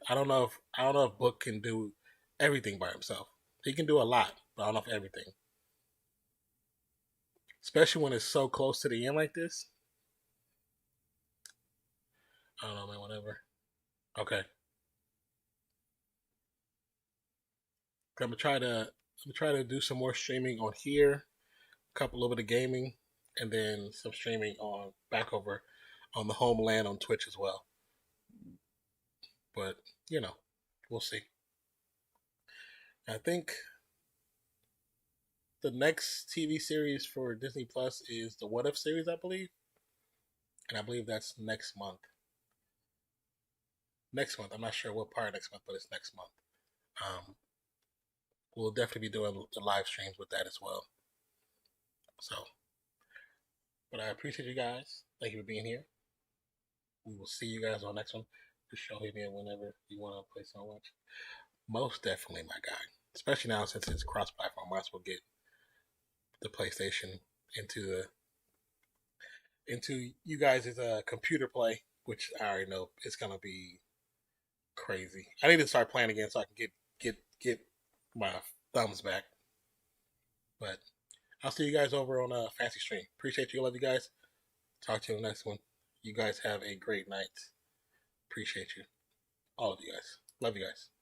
I don't know if Book can do everything by himself. He can do a lot, but I don't know if everything. Especially when it's so close to the end like this. I don't know, man. Whatever. Okay. I'm gonna try to do some more streaming on here, a couple over the gaming, and then some streaming on back over on the homeland on Twitch as well. But we'll see. I think the next TV series for Disney Plus is the What If series, I believe, and I believe that's next month. Next month, I'm not sure what part of next month, but it's next month. We'll definitely be doing the live streams with that as well. So, but I appreciate you guys. Thank you for being here. We will see you guys on the next one. Just show him in whenever you want to play some watch. Most definitely, my guy. Especially now since it's cross-platform, might as well get the PlayStation into you guys' computer play, which I already know it's gonna be crazy. I need to start playing again so I can get my thumbs back. But I'll see you guys over on Fancy Stream. Appreciate you. Love you guys. Talk to you in the next one. You guys have a great night. Appreciate you. All of you guys. Love you guys.